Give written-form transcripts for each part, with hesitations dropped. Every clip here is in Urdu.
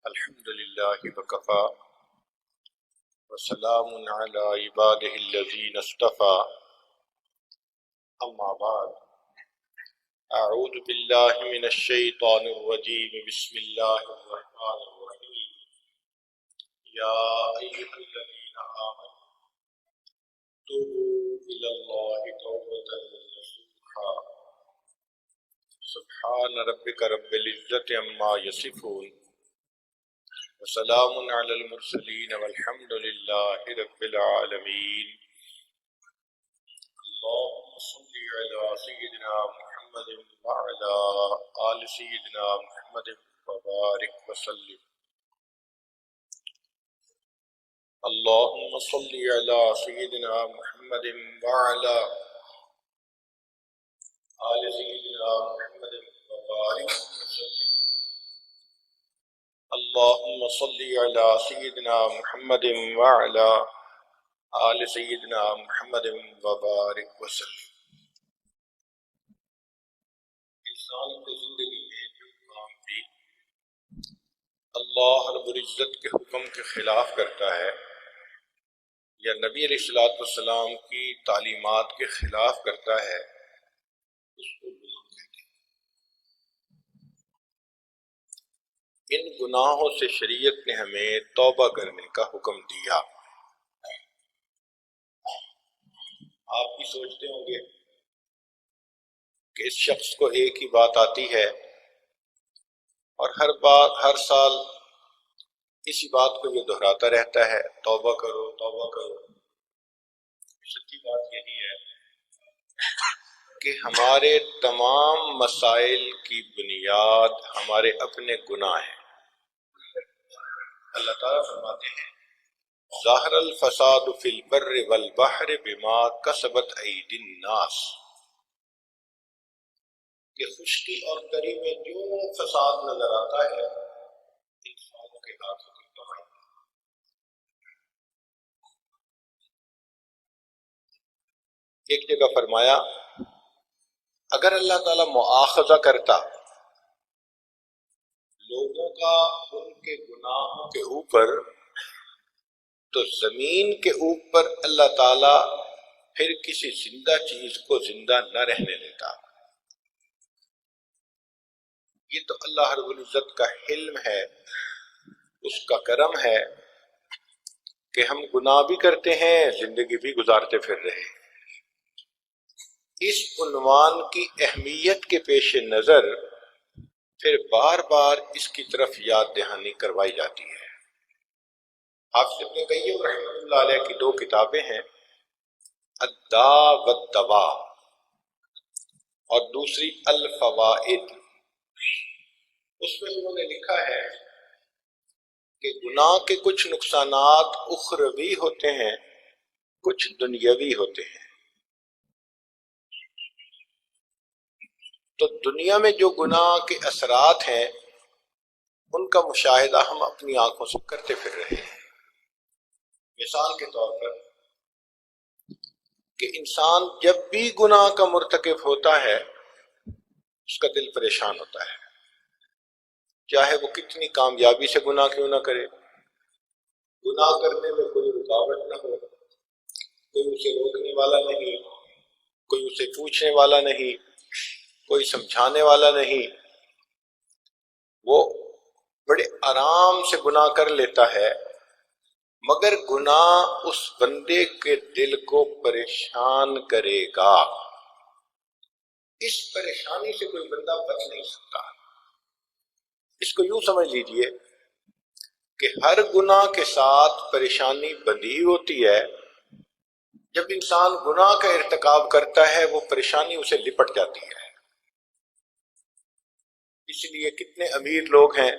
الحمد لله وكفى وسلام على عباده الذين اصطفى أما بعد أعوذ بالله من الشيطان الرجيم بسم الله الرحمن الرحيم يا أيها الذين آمنوا توبوا إلى الله توبة نصوحا سبحان ربك رب العزة عما يصفون وسلام على المرسلين والحمد لله رب العالمين اللهم صل على سيدنا محمد وعلى آل سيدنا محمد وبارك وسلم اللهم صل على سيدنا محمد وعلى آل سيدنا محمد وبارك وسلم اللهم صل على سيدنا محمد وعلى آل سيدنا محمد وبارك وسلم. انسان کی زندگی میں جو کام بھی اللہ رب العزت کے حکم کے خلاف کرتا ہے یا نبی علیہ الصلوۃ والسلام کی تعلیمات کے خلاف کرتا ہے اس کو گناہ کہتے ہیں. ان گناہوں سے شریعت نے ہمیں توبہ کرنے کا حکم دیا. آپ بھی سوچتے ہوں گے کہ اس شخص کو ایک ہی بات آتی ہے اور ہر سال اسی بات کو یہ دہراتا رہتا ہے، توبہ کرو توبہ کرو. سچی بات یہی ہے کہ ہمارے تمام مسائل کی بنیاد ہمارے اپنے گناہ ہیں. اللہ تعالیٰ فرماتے ہیں ظاہر الفساد فی البر والبحر بما کسبت ایدی الناس، کہ خشکی اور تری میں جو فساد نظر آتا ہے انسانوں کے ہاتھوں کی کمائی. ایک جگہ فرمایا اگر اللہ تعالیٰ مؤاخذہ کرتا لوگوں کا ان کے گناہوں کے اوپر تو زمین کے اوپر اللہ تعالیٰ پھر کسی زندہ چیز کو زندہ نہ رہنے دیتا. یہ تو اللہ رب العزت کا حلم ہے، اس کا کرم ہے کہ ہم گناہ بھی کرتے ہیں زندگی بھی گزارتے پھر رہے ہیں. اس عنوان کی اہمیت کے پیش نظر پھر بار بار اس کی طرف یاد دہانی کروائی جاتی ہے. حافظ ابن قیم رحمۃ اللہ علیہ کی 2 کتابیں ہیں، الداء والدواء اور دوسری الفوائد. اس میں انہوں نے لکھا ہے کہ گناہ کے کچھ نقصانات اخروی ہوتے ہیں، کچھ دنیاوی ہوتے ہیں. تو دنیا میں جو گناہ کے اثرات ہیں ان کا مشاہدہ ہم اپنی آنکھوں سے کرتے پھر رہے ہیں. مثال کے طور پر کہ انسان جب بھی گناہ کا مرتکب ہوتا ہے اس کا دل پریشان ہوتا ہے، چاہے وہ کتنی کامیابی سے گناہ کیوں نہ کرے. گناہ کرنے میں کوئی رکاوٹ نہ ہو، کوئی اسے روکنے والا نہیں، کوئی اسے پوچھنے والا نہیں، کوئی سمجھانے والا نہیں، وہ بڑے آرام سے گناہ کر لیتا ہے. مگر گناہ اس بندے کے دل کو پریشان کرے گا. اس پریشانی سے کوئی بندہ بچ نہیں سکتا. اس کو یوں سمجھ لیجئے کہ ہر گناہ کے ساتھ پریشانی بندھی ہوتی ہے. جب انسان گناہ کا ارتکاب کرتا ہے وہ پریشانی اسے لپٹ جاتی ہے. اس لیے کتنے امیر لوگ ہیں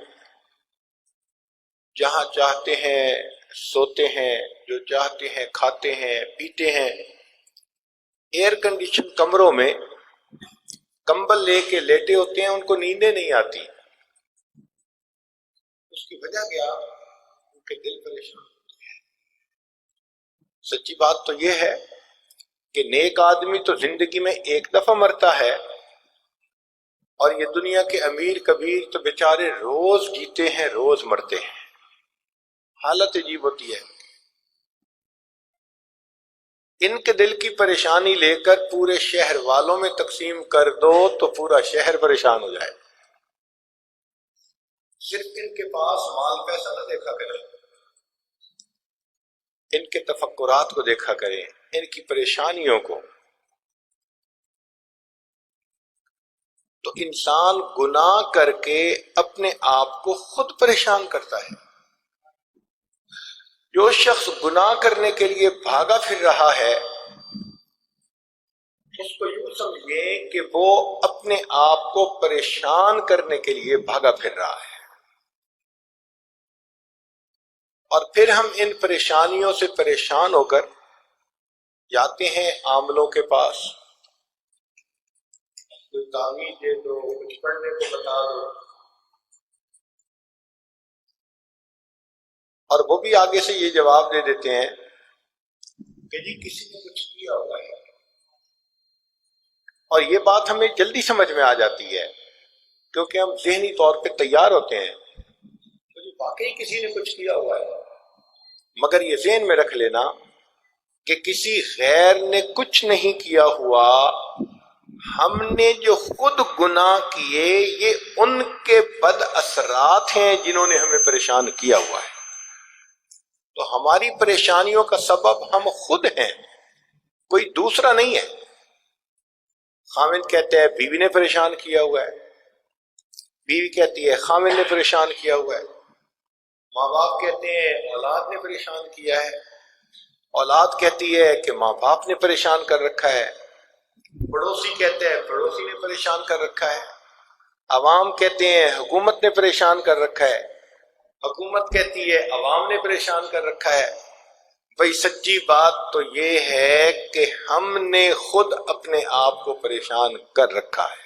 جہاں چاہتے ہیں سوتے ہیں، جو چاہتے ہیں کھاتے ہیں پیتے ہیں. ایئر کنڈیشن کمروں میں کمبل لے کے لیٹے ہوتے ہیں، ان کو نیندیں نہیں آتی. اس کی وجہ کیا؟ ان کے دل پریشان ہوتے ہیں. سچی بات تو یہ ہے کہ نیک آدمی تو زندگی میں ایک دفعہ مرتا ہے اور یہ دنیا کے امیر کبیر تو بیچارے روز جیتے ہیں روز مرتے ہیں، حالت عجیب ہوتی ہے۔ ان کے دل کی پریشانی لے کر پورے شہر والوں میں تقسیم کر دو تو پورا شہر پریشان ہو جائے۔ صرف ان کے پاس مال پیسہ نہ دیکھا کریں، ان کے تفکرات کو دیکھا کریں، ان کی پریشانیوں کو۔ تو انسان گناہ کر کے اپنے آپ کو خود پریشان کرتا ہے۔ جو شخص گناہ کرنے کے لیے بھاگا پھر رہا ہے، اس کو یوں سمجھیں کہ وہ اپنے آپ کو پریشان کرنے کے لیے بھاگا پھر رہا ہے، اور پھر ہم ان پریشانیوں سے پریشان ہو کر جاتے ہیں عاملوں کے پاس، کوئی تعویذ دے دو، کچھ پڑھنے کو بتا دو، اور وہ بھی آگے سے یہ جواب دے دیتے ہیں کہ جی کسی نے کچھ کیا ہوا ہے۔ اور یہ بات ہمیں جلدی سمجھ میں آ جاتی ہے کیونکہ ہم ذہنی طور پہ تیار ہوتے ہیں کہ جی واقعی کسی نے کچھ کیا ہوا ہے۔ مگر یہ ذہن میں رکھ لینا کہ کسی غیر نے کچھ نہیں کیا ہوا، ہم نے جو خود گناہ کیے یہ ان کے بد اثرات ہیں جنہوں نے ہمیں پریشان کیا ہوا ہے۔ تو ہماری پریشانیوں کا سبب ہم خود ہیں، کوئی دوسرا نہیں ہے۔ خاوند کہتے ہیں بیوی نے پریشان کیا ہوا ہے، بیوی کہتی ہے خاوند نے پریشان کیا ہوا ہے، ماں باپ کہتے ہیں اولاد نے پریشان کیا ہے، اولاد کہتی ہے کہ ماں باپ نے پریشان کر رکھا ہے، پڑوسی کہتے ہیں پڑوسی نے پریشان کر رکھا ہے، عوام کہتے ہیں حکومت نے پریشان کر رکھا ہے، حکومت کہتی ہے عوام نے پریشان کر رکھا ہے۔ بھئی سچی بات تو یہ ہے کہ ہم نے خود اپنے آپ کو پریشان کر رکھا ہے،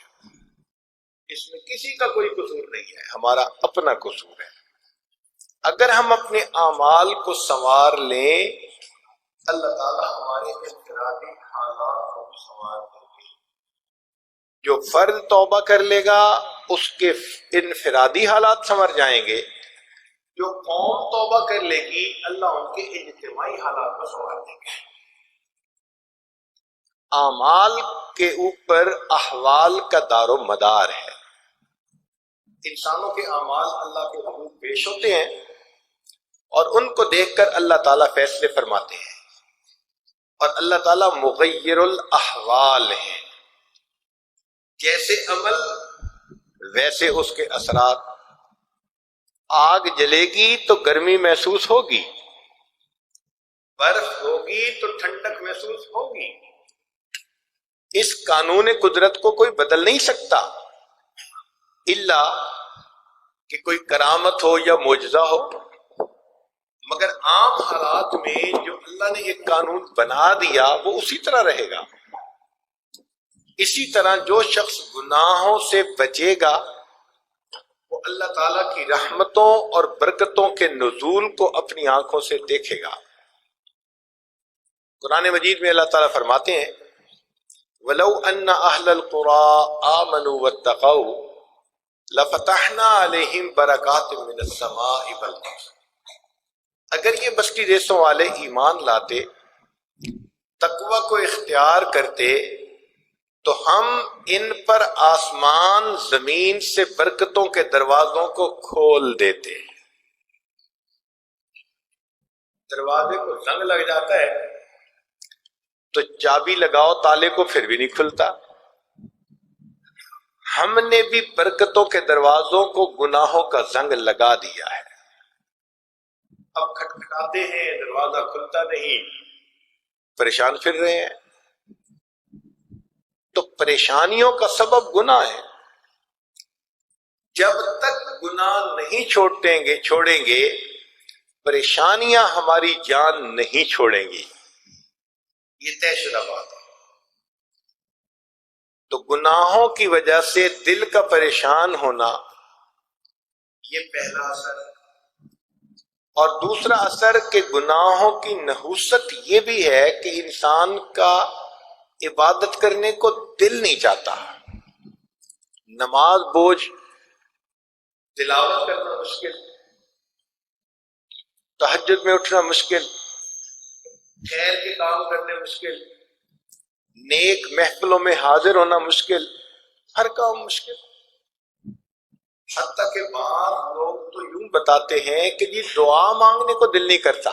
اس میں کسی کا کوئی قصور نہیں ہے، ہمارا اپنا قصور ہے۔ اگر ہم اپنے اعمال کو سنوار لیں، اللہ تعالیٰ ہمارے انفرادی حالات کو سنوار دیں گے۔ جو فرد توبہ کر لے گا اس کے انفرادی حالات سنور جائیں گے، جو قوم توبہ کر لے گی اللہ ان کے اجتماعی حالات کو سنوار دیں گے۔ اعمال کے اوپر احوال کا دار و مدار ہے۔ انسانوں کے اعمال اللہ کے حضور پیش ہوتے ہیں اور ان کو دیکھ کر اللہ تعالیٰ فیصلے فرماتے ہیں، اور اللہ تعالیٰ مغیر الاحوال ہے۔ جیسے عمل ویسے اس کے اثرات۔ آگ جلے گی تو گرمی محسوس ہوگی، برف ہوگی تو ٹھنڈک محسوس ہوگی۔ اس قانون قدرت کو کوئی بدل نہیں سکتا الا کہ کوئی کرامت ہو یا معجزہ ہو، مگر عام حالات میں جو اللہ نے ایک قانون بنا دیا وہ اسی طرح رہے گا۔ اسی طرح جو شخص گناہوں سے بچے گا وہ اللہ تعالیٰ کی رحمتوں اور برکتوں کے نزول کو اپنی آنکھوں سے دیکھے گا۔ قرآن مجید میں اللہ تعالیٰ فرماتے ہیں وَلَوْ أَنَّ أَهْلَ الْقُرَىٰ آمَنُوا وَاتَّقَوْا لَفَتَحْنَا عَلَيْهِمْ بَرَكَاتٍ مِّنَ السَّمَاءِ وَالْأَرْضِ۔ اگر یہ بستی دیسوں والے ایمان لاتے، تقوی کو اختیار کرتے، تو ہم ان پر آسمان زمین سے برکتوں کے دروازوں کو کھول دیتے۔ دروازے کو زنگ لگ جاتا ہے تو چابی لگاؤ تالے کو پھر بھی نہیں کھلتا۔ ہم نے بھی برکتوں کے دروازوں کو گناہوں کا زنگ لگا دیا ہے۔ اب کھٹکھٹاتے ہیں دروازہ کھلتا نہیں، پریشان پھر رہے ہیں۔ تو پریشانیوں کا سبب گناہ ہے۔ جب تک گناہ نہیں چھوڑیں گے پریشانیاں ہماری جان نہیں چھوڑیں گی، یہ طے شدہ بات ہے۔ تو گناہوں کی وجہ سے دل کا پریشان ہونا یہ پہلا اثر۔ اور دوسرا اثر کہ گناہوں کی نحوست یہ بھی ہے کہ انسان کا عبادت کرنے کو دل نہیں چاہتا، نماز بوجھ، تلاوت کرنا مشکل، تہجد میں اٹھنا مشکل، خیر کے کام کرنے مشکل، نیک محفلوں میں حاضر ہونا مشکل، ہر کام مشکل۔ حتیٰ کہ بعض لوگ تو یوں بتاتے ہیں کہ یہ دعا مانگنے کو دل نہیں کرتا،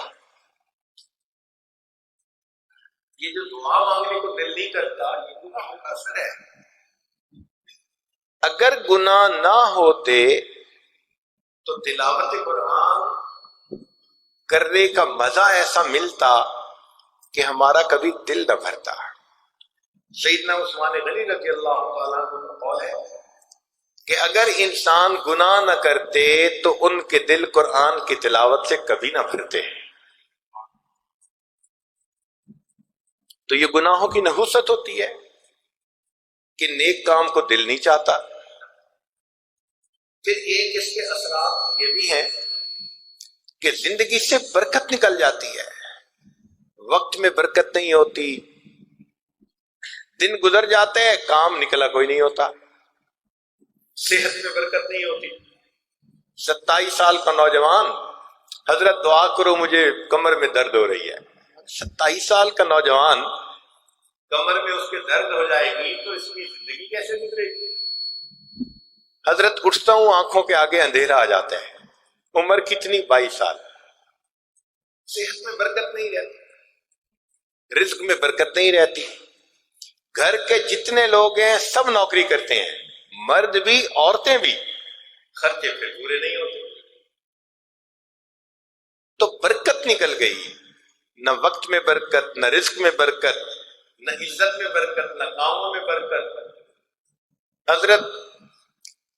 یہ جو دعا مانگنے کو دل نہیں کرتا یہ گناہوں کا اثر ہے۔ اگر گناہ نہ ہوتے تو تلاوت قرآن کرنے کا مزہ ایسا ملتا کہ ہمارا کبھی دل نہ بھرتا۔ سیدنا عثمان غنی رضی اللہ تعالیٰ عنہ کا قول ہے کہ اگر انسان گناہ نہ کرتے تو ان کے دل قرآن کی تلاوت سے کبھی نہ بھرتے۔ تو یہ گناہوں کی نحوست ہوتی ہے کہ نیک کام کو دل نہیں چاہتا۔ پھر ایک اس کے اثرات یہ بھی ہیں کہ زندگی سے برکت نکل جاتی ہے، وقت میں برکت نہیں ہوتی، دن گزر جاتے ہیں کام نکلا کوئی نہیں ہوتا، صحت میں برکت نہیں ہوتی۔ 27 سال کا نوجوان، حضرت دعا کرو مجھے کمر میں درد ہو رہی ہے۔ 27 سال کا نوجوان کمر میں اس کے درد ہو جائے گی تو اس کی زندگی کیسے گزرے گی؟ حضرت اٹھتا ہوں آنکھوں کے آگے اندھیرا آ جاتا ہے، عمر کتنی؟ 22 سال۔ صحت میں برکت نہیں رہتی، رزق میں برکت نہیں رہتی۔ گھر کے جتنے لوگ ہیں سب نوکری کرتے ہیں، مرد بھی عورتیں بھی، خرچے پھر پورے نہیں ہوتے۔ تو برکت نکل گئی، نہ وقت میں برکت، نہ رزق میں برکت، نہ عزت میں برکت، نہ کاموں میں برکت۔ حضرت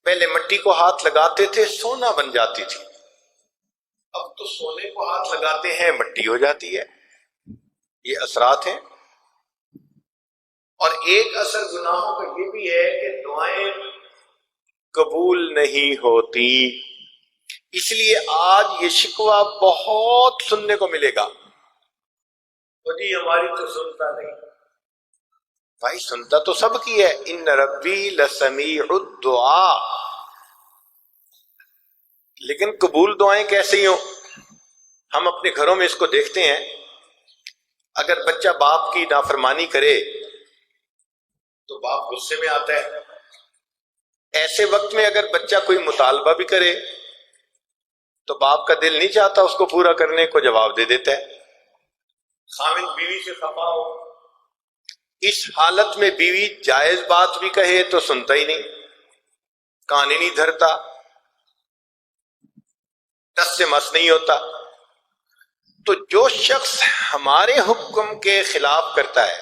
پہلے مٹی کو ہاتھ لگاتے تھے سونا بن جاتی تھی، اب تو سونے کو ہاتھ لگاتے ہیں مٹی ہو جاتی ہے۔ یہ اثرات ہیں۔ اور ایک اثر گناہوں کا یہ بھی ہے کہ دعائیں قبول نہیں ہوتی۔ اس لیے آج یہ شکوہ بہت سننے کو ملے گا، اور جی ہماری تو سنتا نہیں۔ بھائی سنتا تو سب کی ہے، ان ربی لسمیع الدعاء، لیکن قبول دعائیں کیسی ہوں؟ ہم اپنے گھروں میں اس کو دیکھتے ہیں، اگر بچہ باپ کی نافرمانی کرے تو باپ غصے میں آتا ہے۔ ایسے وقت میں اگر بچہ کوئی مطالبہ بھی کرے تو باپ کا دل نہیں چاہتا اس کو پورا کرنے کو، جواب دے دیتا ہے۔ خاوند بیوی سے خفا ہو، اس حالت میں بیوی جائز بات بھی کہے تو سنتا ہی نہیں، کان ہی نہیں دھرتا، ٹس سے مس نہیں ہوتا۔ تو جو شخص ہمارے حکم کے خلاف کرتا ہے،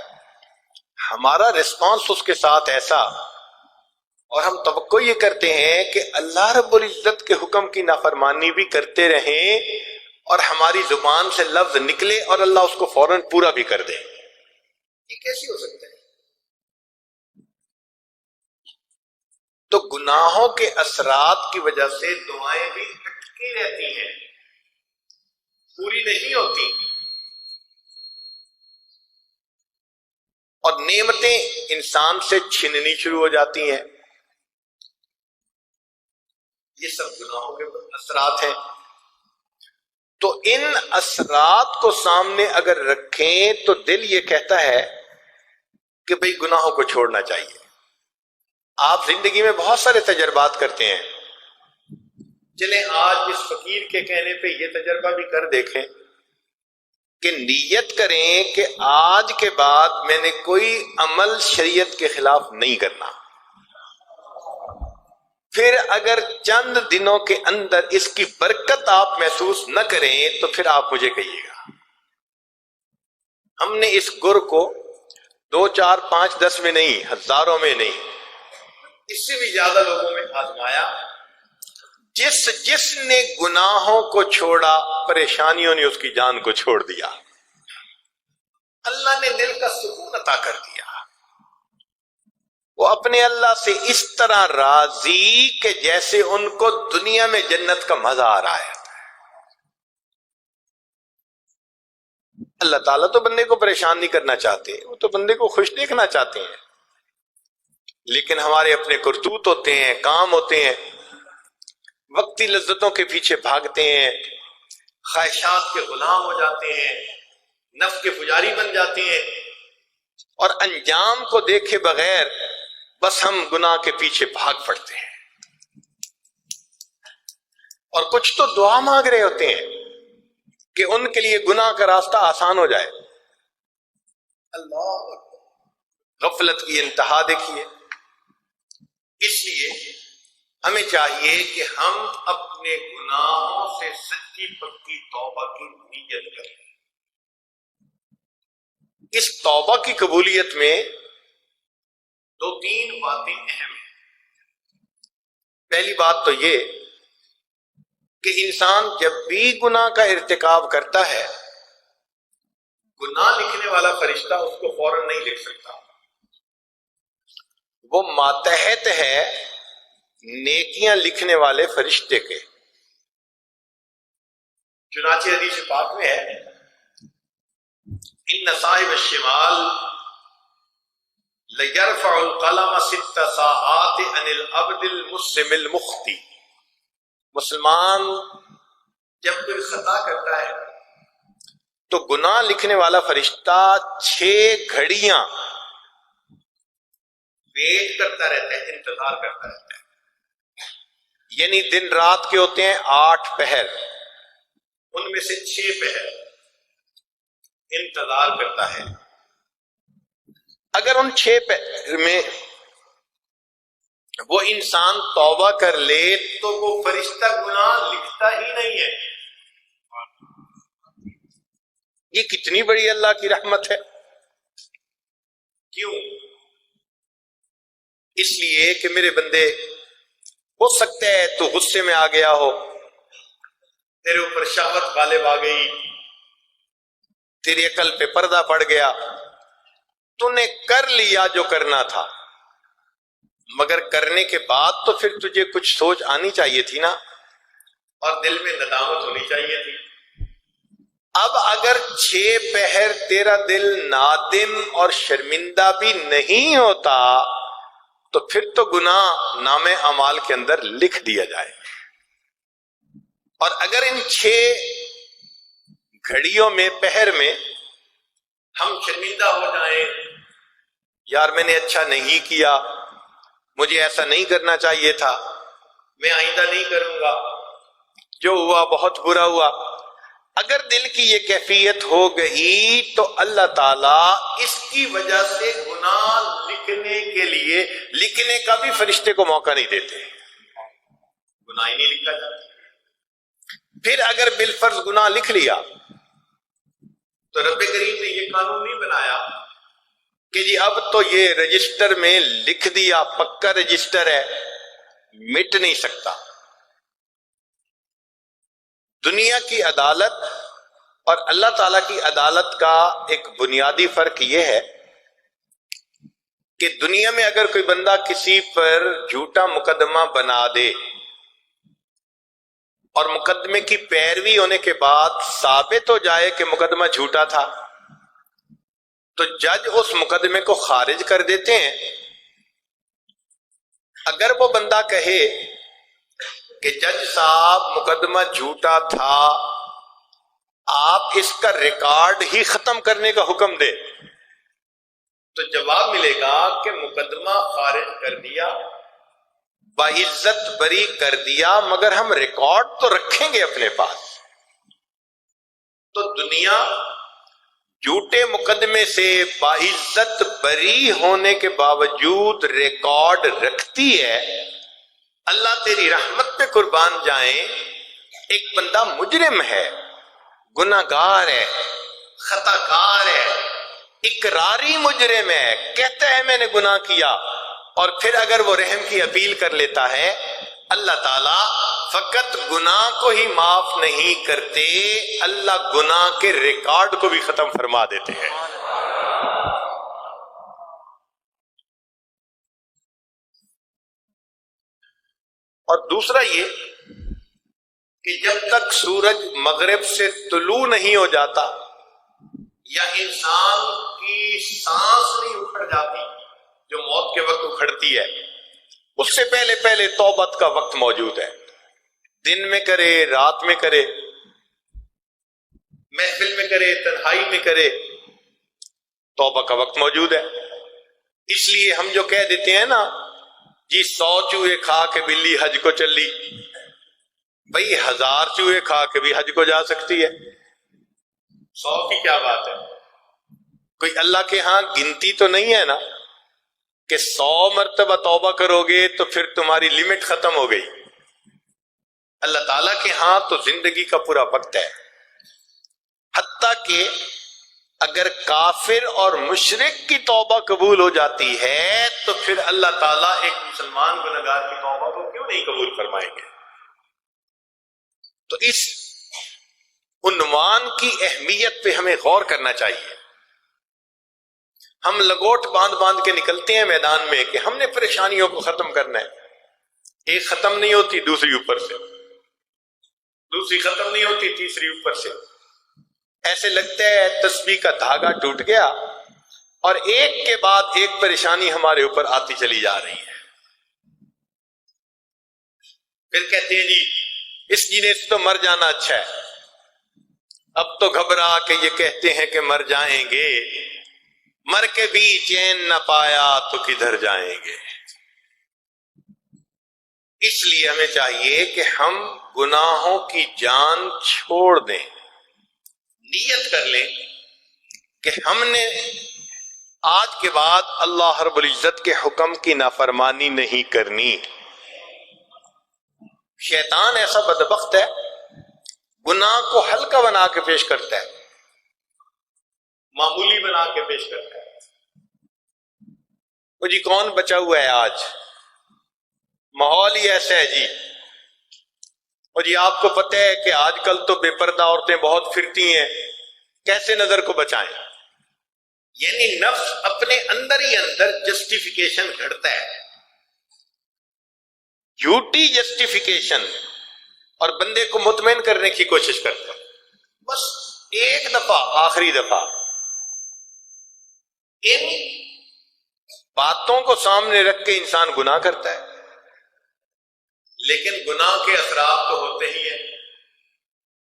ہمارا ریسپانس اس کے ساتھ ایسا، اور ہم توقع یہ کرتے ہیں کہ اللہ رب العزت کے حکم کی نافرمانی بھی کرتے رہیں اور ہماری زبان سے لفظ نکلے اور اللہ اس کو فوراً پورا بھی کر دے، یہ کیسی ہو سکتا ہے؟ تو گناہوں کے اثرات کی وجہ سے دعائیں بھی اٹکی رہتی ہیں، پوری نہیں ہوتی، اور نعمتیں انسان سے چھننی شروع ہو جاتی ہیں۔ یہ سب گناہوں کے اثرات ہیں۔ تو ان اثرات کو سامنے اگر رکھیں تو دل یہ کہتا ہے کہ بھئی گناہوں کو چھوڑنا چاہیے۔ آپ زندگی میں بہت سارے تجربات کرتے ہیں، چلیں آج اس فقیر کے کہنے پہ یہ تجربہ بھی کر دیکھیں کہ نیت کریں کہ آج کے بعد میں نے کوئی عمل شریعت کے خلاف نہیں کرنا۔ پھر اگر چند دنوں کے اندر اس کی برکت آپ محسوس نہ کریں تو پھر آپ مجھے کہیے گا۔ ہم نے اس گر کو 2 4 5 10 میں نہیں، ہزاروں میں نہیں، اس سے بھی زیادہ لوگوں میں آزمایا۔ جس نے گناہوں کو چھوڑا پریشانیوں نے اس کی جان کو چھوڑ دیا، اللہ نے دل کا سکون عطا کر دیا۔ وہ اپنے اللہ سے اس طرح راضی کہ جیسے ان کو دنیا میں جنت کا مزہ آ رہا ہے۔ اللہ تعالیٰ تو بندے کو پریشان نہیں کرنا چاہتے، وہ تو بندے کو خوش دیکھنا چاہتے ہیں۔ لیکن ہمارے اپنے کرتوت ہوتے ہیں، کام ہوتے ہیں، وقتی لذتوں کے پیچھے بھاگتے ہیں، خواہشات کے غلام ہو جاتے ہیں، نفس کے پجاری بن جاتے ہیں، اور انجام کو دیکھے بغیر بس ہم گناہ کے پیچھے بھاگ پڑتے ہیں، اور کچھ تو دعا مانگ رہے ہوتے ہیں کہ ان کے لیے گناہ کا راستہ آسان ہو جائے۔ اللہ غفلت کی انتہا دیکھیے۔ اس لیے ہمیں چاہیے کہ ہم اپنے گناہوں سے سچی پکی توبہ کی نیت کریں۔ اس توبہ کی قبولیت میں دو تین باتیں اہم ہیں۔ پہلی بات تو یہ کہ انسان جب بھی گناہ کا ارتکاب کرتا ہے، گناہ لکھنے والا فرشتہ اس کو فوراً نہیں لکھ سکتا، وہ ماتحت ہے نیکیاں لکھنے والے فرشتے کے۔ چنانچہ حدیث پاک میں ہے، ان صاحب الشمال لیرفع القلم 6 ساعات عن العبد المسلم المخطئ۔ مسلمان جب کوئی خطا کرتا ہے تو گناہ لکھنے والا فرشتہ 6 گھڑیاں ویٹ کرتا رہتا ہے، انتظار کرتا رہتا ہے، یعنی دن رات کے ہوتے ہیں 8 پہر، ان میں سے 6 پہر انتظار کرتا ہے۔ اگر ان 6 پہر میں وہ انسان توبہ کر لے تو وہ فرشتہ گناہ لکھتا ہی نہیں ہے۔ یہ کتنی بڑی اللہ کی رحمت ہے۔ کیوں؟ اس لیے کہ میرے بندے، ہو سکتا ہے تو غصے میں آ گیا ہو، تیرے اوپر شہوت غالب آ گئی، تیری عقل پہ پردہ پڑ گیا، تو نے کر لیا جو کرنا تھا، مگر کرنے کے بعد تو پھر تجھے کچھ سوچ آنی چاہیے تھی نا، اور دل میں ندامت ہونی چاہیے تھی۔ اب اگر 6 پہر تیرا دل نادم اور شرمندہ بھی نہیں ہوتا تو پھر تو گناہ نام اعمال کے اندر لکھ دیا جائے۔ اور اگر ان 6 گھڑیوں میں، پہر میں ہم شرمندہ ہو جائیں، یار میں نے اچھا نہیں کیا، مجھے ایسا نہیں کرنا چاہیے تھا، میں آئندہ نہیں کروں گا، جو ہوا بہت برا ہوا، اگر دل کی یہ کیفیت ہو گئی تو اللہ تعالیٰ اس کی وجہ سے گناہ لکھنے کے لیے لکھنے کا بھی فرشتے کو موقع نہیں دیتے، گناہ ہی نہیں لکھا جاتا۔ پھر اگر بالفرض گناہ لکھ لیا تو رب کریم نے یہ قانون نہیں بنایا کہ جی اب تو یہ رجسٹر میں لکھ دیا، پکا رجسٹر ہے، مٹ نہیں سکتا۔ دنیا کی عدالت اور اللہ تعالیٰ کی عدالت کا ایک بنیادی فرق یہ ہے کہ دنیا میں اگر کوئی بندہ کسی پر جھوٹا مقدمہ بنا دے اور مقدمے کی پیروی ہونے کے بعد ثابت ہو جائے کہ مقدمہ جھوٹا تھا تو جج اس مقدمے کو خارج کر دیتے ہیں۔ اگر وہ بندہ کہے کہ جج صاحب مقدمہ جھوٹا تھا، آپ اس کا ریکارڈ ہی ختم کرنے کا حکم دے، تو جواب ملے گا کہ مقدمہ خارج کر دیا، باعزت بری کر دیا، مگر ہم ریکارڈ تو رکھیں گے اپنے پاس۔ تو دنیا جھوٹے مقدمے سے باعزت بری ہونے کے باوجود ریکارڈ رکھتی ہے۔ اللہ تیری رحمت پہ قربان جائیں، ایک بندہ مجرم ہے، گناہگار ہے، خطا کار ہے، اقراری مجرم ہے، کہتا ہے میں نے گناہ کیا، اور پھر اگر وہ رحم کی اپیل کر لیتا ہے، اللہ تعالیٰ فقط گناہ کو ہی معاف نہیں کرتے، اللہ گناہ کے ریکارڈ کو بھی ختم فرما دیتے ہیں۔ اور دوسرا یہ کہ جب تک سورج مغرب سے طلوع نہیں ہو جاتا یا انسان کی سانس نہیں اکھڑ جاتی، جو موت کے وقت اکھڑتی ہے، اس سے پہلے پہلے توبت کا وقت موجود ہے. دن میں کرے، رات میں کرے، محفل میں کرے، تنہائی میں کرے، توبہ کا وقت موجود ہے. اس لیے ہم جو کہہ دیتے ہیں نا جی 100 چوہے کھا کے بلی حج کو چلی، بھئی 1000 چوہے کھا کے بھی حج کو جا سکتی ہے. 100 کی کیا بات ہے؟ کوئی اللہ کے ہاں گنتی تو نہیں ہے نا کہ 100 مرتبہ توبہ کرو گے تو پھر تمہاری لمٹ ختم ہو گئی. اللہ تعالیٰ کے ہاں تو زندگی کا پورا وقت ہے. حتیٰ کہ اگر کافر اور مشرک کی توبہ قبول ہو جاتی ہے تو پھر اللہ تعالیٰ ایک مسلمان گنہگار کی توبہ کو کیوں نہیں قبول فرمائیں گے؟ تو اس عنوان کی اہمیت پہ ہمیں غور کرنا چاہیے. ہم لگوٹ باندھ باندھ کے نکلتے ہیں میدان میں کہ ہم نے پریشانیوں کو ختم کرنا ہے. ایک ختم نہیں ہوتی دوسری اوپر سے، دوسری ختم نہیں ہوتی تیسری اوپر سے. ایسے لگتا ہے تسبیح کا دھاگا ٹوٹ گیا اور ایک کے بعد ایک پریشانی ہمارے اوپر آتی چلی جا رہی ہے. پھر کہتے ہیں جی اس جینے سے تو مر جانا اچھا ہے. اب تو گھبرا کہ یہ کہتے ہیں کہ مر جائیں گے، مر کے بھی چین نہ پایا تو کدھر جائیں گے. اس لیے ہمیں چاہیے کہ ہم گناہوں کی جان چھوڑ دیں، نیت کر لیں کہ ہم نے آج کے بعد اللہ رب العزت کے حکم کی نافرمانی نہیں کرنی. شیطان ایسا بدبخت ہے، گناہ کو ہلکا بنا کے پیش کرتا ہے، معمولی بنا کے پیش کرتا ہے. وہ جی کون بچا ہوا ہے آج، ماحول ہی ایسا ہے جی. اور جی آپ کو پتہ ہے کہ آج کل تو بے پردہ عورتیں بہت پھرتی ہیں، کیسے نظر کو بچائیں؟ یعنی نفس اپنے اندر ہی اندر جسٹیفیکیشن گھڑتا ہے، جھوٹی جسٹیفیکیشن، اور بندے کو مطمئن کرنے کی کوشش کرتا ہے. بس ایک دفعہ، آخری دفعہ ان باتوں کو سامنے رکھ کے انسان گناہ کرتا ہے. لیکن گناہ کے اثرات تو ہوتے ہی ہیں.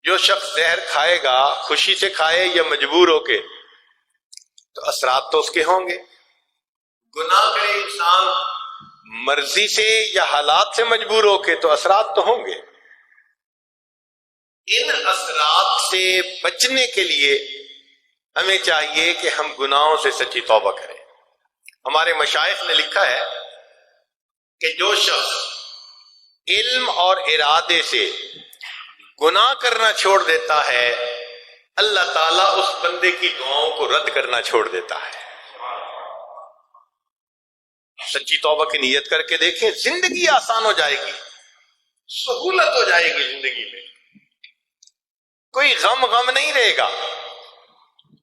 جو شخص زہر کھائے گا، خوشی سے کھائے یا مجبور ہو کے، تو اثرات تو اس کے ہوں گے. گناہ کرے انسان مرضی سے یا حالات سے مجبور ہو کے، تو اثرات تو ہوں گے. ان اثرات سے بچنے کے لیے ہمیں چاہیے کہ ہم گناہوں سے سچی توبہ کریں. ہمارے مشائخ نے لکھا ہے کہ جو شخص علم اور ارادے سے گناہ کرنا چھوڑ دیتا ہے، اللہ تعالیٰ اس بندے کی دعاؤں کو رد کرنا چھوڑ دیتا ہے. سچی توبہ کی نیت کر کے دیکھیں، زندگی آسان ہو جائے گی، سہولت ہو جائے گی زندگی میں. کوئی غم نہیں رہے گا،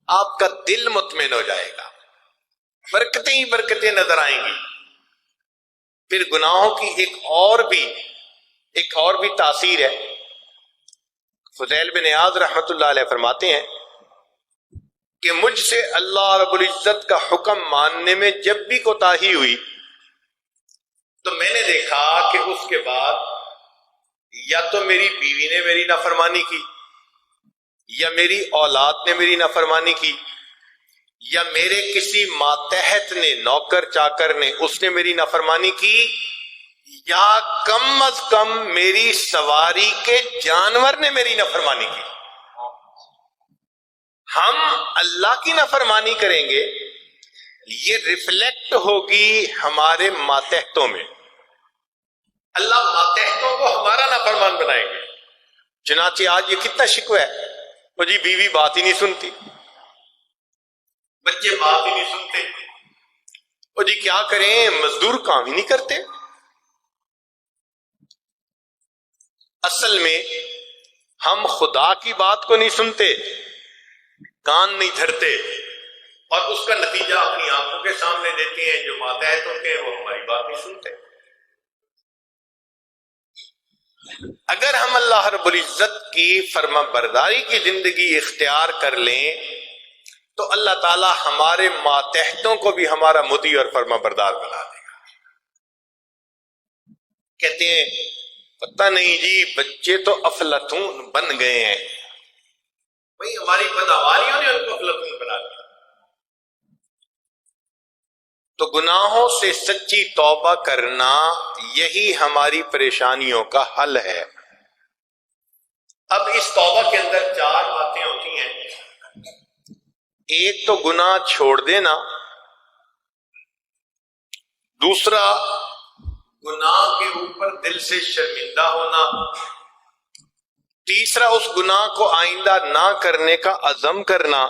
آپ کا دل مطمئن ہو جائے گا، برکتیں ہی برکتیں نظر آئیں گی. پھر گناہوں کی ایک اور بھی تاثیر ہے. فضیل بن عیاض رحمت اللہ علیہ فرماتے ہیں کہ مجھ سے اللہ رب العزت کا حکم ماننے میں جب بھی کوتاہی ہوئی تو میں نے دیکھا کہ اس کے بعد یا تو میری بیوی نے میری نافرمانی کی، یا میری اولاد نے میری نافرمانی کی، یا میرے کسی ماتحت نے، نوکر چاکر نے، اس نے میری نافرمانی کی، یا کم از کم میری سواری کے جانور نے میری نافرمانی کی. ہم اللہ کی نافرمانی کریں گے، یہ ریفلیکٹ ہوگی ہمارے ماتحتوں میں. اللہ ماتحتوں کو ہمارا نافرمان بنائیں گے. چنانچہ آج یہ کتنا شکوہ ہے، وہ جی بیوی بات ہی نہیں سنتی، بچے بات ہی نہیں سنتے، وہ جی کیا کریں، مزدور کام ہی نہیں کرتے. اصل میں ہم خدا کی بات کو نہیں سنتے، کان نہیں دھرتے، اور اس کا نتیجہ اپنی آنکھوں کے سامنے دیتے ہیں. جو ماتحت ہوتے ہیں وہ ہماری بات نہیں سنتے. اگر ہم اللہ رب العزت کی فرما برداری کی زندگی اختیار کر لیں تو اللہ تعالیٰ ہمارے ماتحتوں کو بھی ہمارا مطیع اور فرما بردار بنا دے گا۔ کہتے ہیں پتہ نہیں جی بچے تو افلاطون بن گئے ہیں، بھئی ہماری بدعمالیوں نے ان کو افلاطون بنا دیا۔ تو گناہوں سے سچی توبہ کرنا یہی ہماری پریشانیوں کا حل ہے۔ اب اس توبہ کے اندر 4 باتیں ہوتی ہیں۔ ایک تو گناہ چھوڑ دینا، دوسرا گناہ کے اوپر دل سے شرمندہ ہونا، تیسرا اس گناہ کو آئندہ نہ کرنے کا عزم کرنا،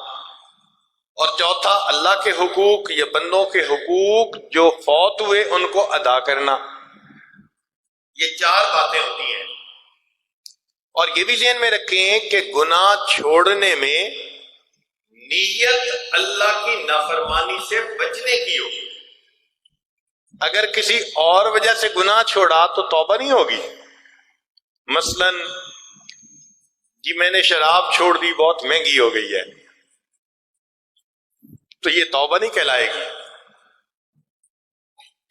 اور چوتھا اللہ کے حقوق یا بندوں کے حقوق جو فوت ہوئے ان کو ادا کرنا۔ یہ 4 باتیں ہوتی ہیں۔ اور یہ بھی ذہن میں رکھیں کہ گناہ چھوڑنے میں نیت اللہ کی نافرمانی سے بچنے کی ہوگی۔ اگر کسی اور وجہ سے گناہ چھوڑا تو توبہ نہیں ہوگی۔ مثلا جی میں نے شراب چھوڑ دی، بہت مہنگی ہو گئی ہے، تو یہ توبہ نہیں کہلائے گی۔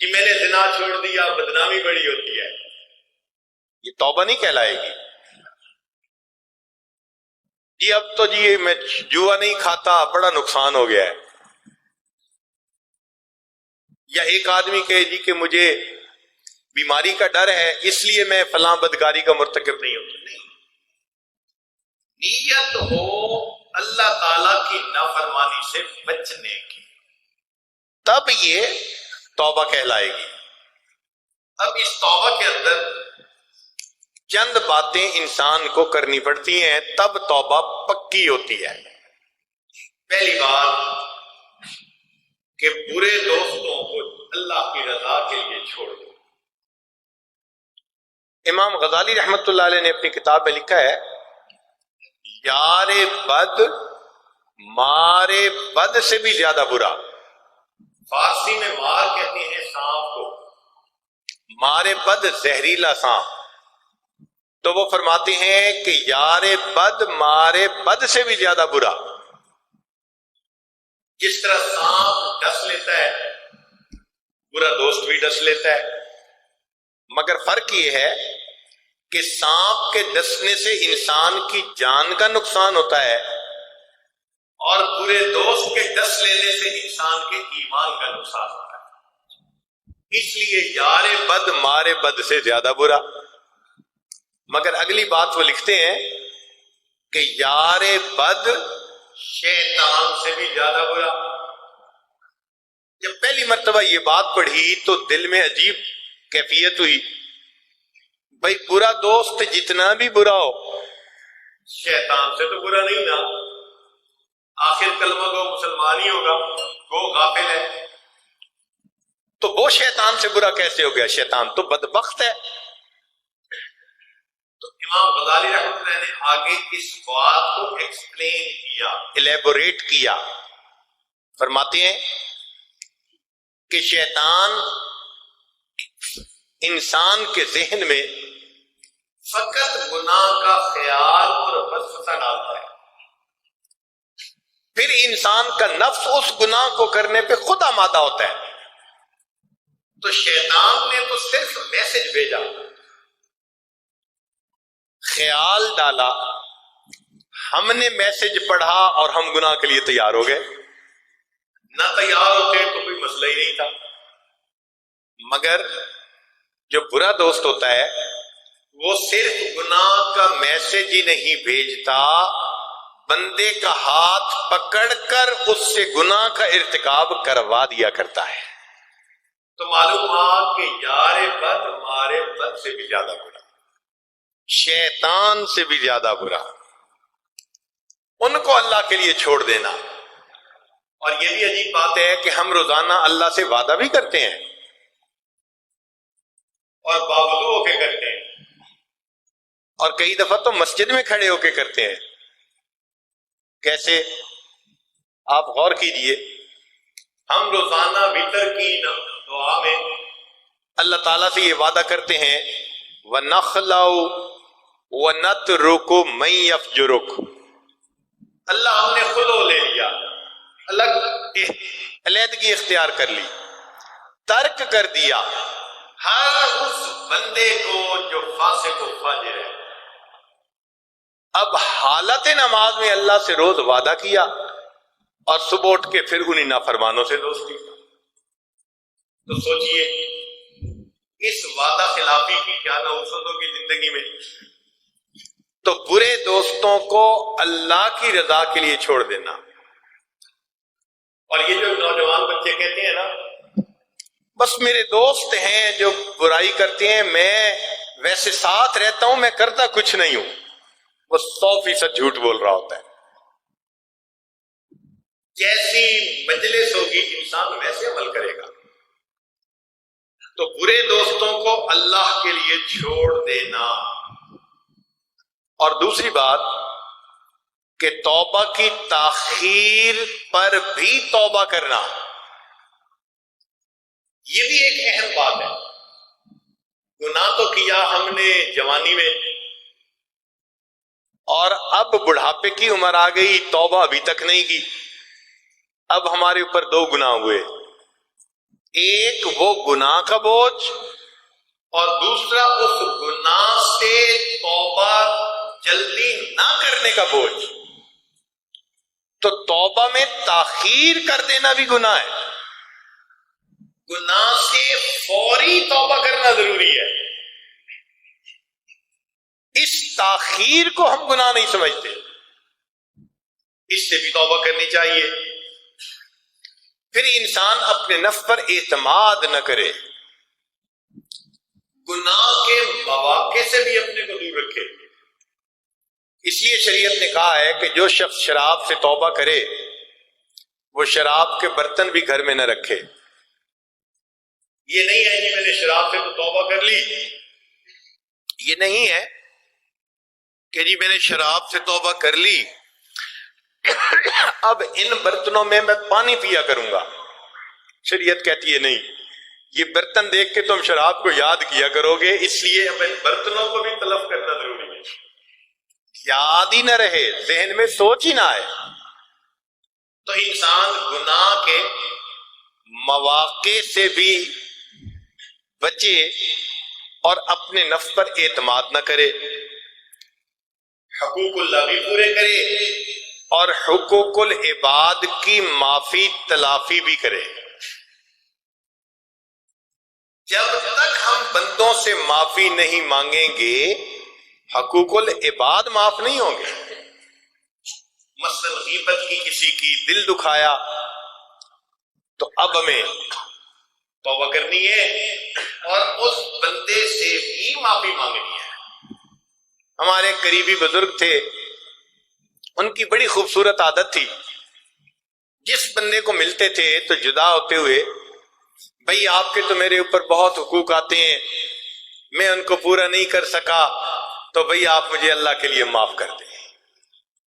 جی میں نے زنا چھوڑ دیا، بدنامی بڑی ہوتی ہے، یہ توبہ نہیں کہلائے گی۔ جی اب تو جی میں جوا نہیں کھاتا، بڑا نقصان ہو گیا ہے۔ یا ایک آدمی کہے جی کہ مجھے بیماری کا ڈر ہے اس لیے میں فلاں بدکاری کا مرتکب نہیں ہوتا۔ نہیں، نیت ہو اللہ تعالی کی نافرمانی سے بچنے کی، تب یہ توبہ کہلائے گی۔ اب اس توبہ کے اندر چند باتیں انسان کو کرنی پڑتی ہیں، تب توبہ پکی ہوتی ہے۔ پہلی بات کہ برے دوستوں کو اللہ کی رضا کے لیے چھوڑ دو۔ امام غزالی رحمت اللہ علیہ نے اپنی کتاب میں لکھا ہے، یار بد مارے بد سے بھی زیادہ برا۔ فارسی میں مار کہتے ہیں سانپ کو، مارے بد زہریلا سانپ۔ تو وہ فرماتے ہیں کہ یار بد مارے بد سے بھی زیادہ برا۔ جس طرح سانپ ڈس لیتا ہے، برا دوست بھی ڈس لیتا ہے، مگر فرق یہ ہے کہ سانپ کے ڈسنے سے انسان کی جان کا نقصان ہوتا ہے، اور برے دوست کے ڈس لینے سے انسان کے ایمان کا نقصان ہوتا ہے۔ اس لیے یار بد مارے بد سے زیادہ برا۔ مگر اگلی بات وہ لکھتے ہیں کہ یار بد شیطان سے بھی زیادہ برا۔ جب پہلی مرتبہ یہ بات پڑھی تو دل میں عجیب کیفیت ہوئی، بھائی برا دوست جتنا بھی برا ہو شیطان سے تو برا نہیں نا، آخر کلمہ گو مسلمان ہی ہوگا، وہ غافل ہے، تو وہ شیطان سے برا کیسے ہو گیا؟ شیطان تو بدبخت ہے۔ تو امام غزالی رحمۃ اللہ نے آگے اس بات کو ایکسپلین کیا، الیبوریٹ کیا۔ فرماتے ہیں کہ شیطان انسان کے ذہن میں فقط گناہ کا خیال اور وسوسہ ڈالتا ہے، پھر انسان کا نفس اس گناہ کو کرنے پہ خود آمادہ ہوتا ہے۔ تو شیطان نے تو صرف میسج بھیجا، خیال ڈالا، ہم نے میسج پڑھا اور ہم گناہ کے لیے تیار ہو گئے۔ نہ تیار ہوتے تو کوئی مسئلہ ہی نہیں تھا۔ مگر جو برا دوست ہوتا ہے وہ صرف گناہ کا میسج ہی نہیں بھیجتا، بندے کا ہاتھ پکڑ کر اس سے گناہ کا ارتکاب کروا دیا کرتا ہے۔ تو معلوم ہوا کہ یار بد مارے بد سے بھی زیادہ برا، شیطان سے بھی زیادہ برا۔ ان کو اللہ کے لیے چھوڑ دینا۔ اور یہ بھی عجیب بات ہے کہ ہم روزانہ اللہ سے وعدہ بھی کرتے ہیں اور باوضو ہو کے کرتے ہیں، اور کئی دفعہ تو مسجد میں کھڑے ہو کے کرتے ہیں۔ کیسے؟ آپ غور کیجئے، ہم روزانہ وتر کی دعا میں اللہ تعالیٰ سے یہ وعدہ کرتے ہیں وَنَخْلَعُ وَنَتْرُكُ مَن يَفْجُرُكُ، اللہ ہم نے خلو لے لیا، الگ علیحدگی اختیار کر لی، ترک کر دیا ہر اس بندے کو جو فاسق و فاجر ہے۔ اب حالت نماز میں اللہ سے روز وعدہ کیا اور صبح اٹھ کے پھر انہی نافرمانوں سے دوستی۔ تو سوچئے اس وعدہ خلافی کی کیا نحوست ہوگی زندگی میں۔ تو برے دوستوں کو اللہ کی رضا کے لیے چھوڑ دینا۔ اور یہ جو نوجوان بچے کہتے ہیں نا بس میرے دوست ہیں جو برائی کرتے ہیں، میں ویسے ساتھ رہتا ہوں، میں کرتا کچھ نہیں ہوں، وہ 100% جھوٹ بول رہا ہوتا ہے۔ جیسی مجلس ہوگی انسان ویسے عمل کرے گا۔ تو برے دوستوں کو اللہ کے لیے چھوڑ دینا۔ اور دوسری بات کہ توبہ کی تاخیر پر بھی توبہ کرنا، یہ بھی ایک اہم بات ہے۔ گناہ تو کیا ہم نے جوانی میں، اور اب بڑھاپے کی عمر آ گئی، توبہ ابھی تک نہیں کی۔ اب ہمارے اوپر 2 گناہ ہوئے، ایک وہ گناہ کا بوجھ، اور دوسرا اس گناہ سے توبہ جلدی نہ کرنے کا بوجھ۔ تو توبہ میں تاخیر کر دینا بھی گناہ ہے، گناہ سے فوری توبہ کرنا ضروری ہے۔ اس تاخیر کو ہم گناہ نہیں سمجھتے، اس سے بھی توبہ کرنی چاہیے۔ پھر انسان اپنے نفس پر اعتماد نہ کرے، گناہ کے مواقع سے بھی اپنے کو دور رکھے۔ اس لیے شریعت نے کہا ہے کہ جو شخص شراب سے توبہ کرے وہ شراب کے برتن بھی گھر میں نہ رکھے۔ یہ نہیں ہے کہ میں نے شراب سے تو توبہ کر لی، یہ نہیں ہے کہ جی میں نے شراب سے توبہ کر لی، اب ان برتنوں میں پانی پیا کروں گا۔ شریعت کہتی ہے نہیں، یہ برتن دیکھ کے تم شراب کو یاد کیا کرو گے، اس لیے اب ان برتنوں کو بھی تلف کرنا ضروری ہے۔ یاد ہی نہ رہے، ذہن میں سوچ ہی نہ آئے۔ تو انسان گناہ کے مواقع سے بھی بچے اور اپنے نفس پر اعتماد نہ کرے، حقوق اللہ بھی پورے کرے اور حقوق العباد کی معافی تلافی بھی کرے۔ جب تک ہم بندوں سے معافی نہیں مانگیں گے حقوق العباد معاف نہیں ہوں گے۔ مثلا غیبت کی کسی کی دل دکھایا تو اب ہمیں توبہ کرنی ہے اور اس بندے سے بھی معافی مانگنی ہے۔ ہمارے قریبی بزرگ تھے، ان کی بڑی خوبصورت عادت تھی، جس بندے کو ملتے تھے تو جدا ہوتے ہوئے، بھئی آپ کے تو میرے اوپر بہت حقوق آتے ہیں، میں ان کو پورا نہیں کر سکا، تو بھئی آپ مجھے اللہ کے لیے معاف کر دیں۔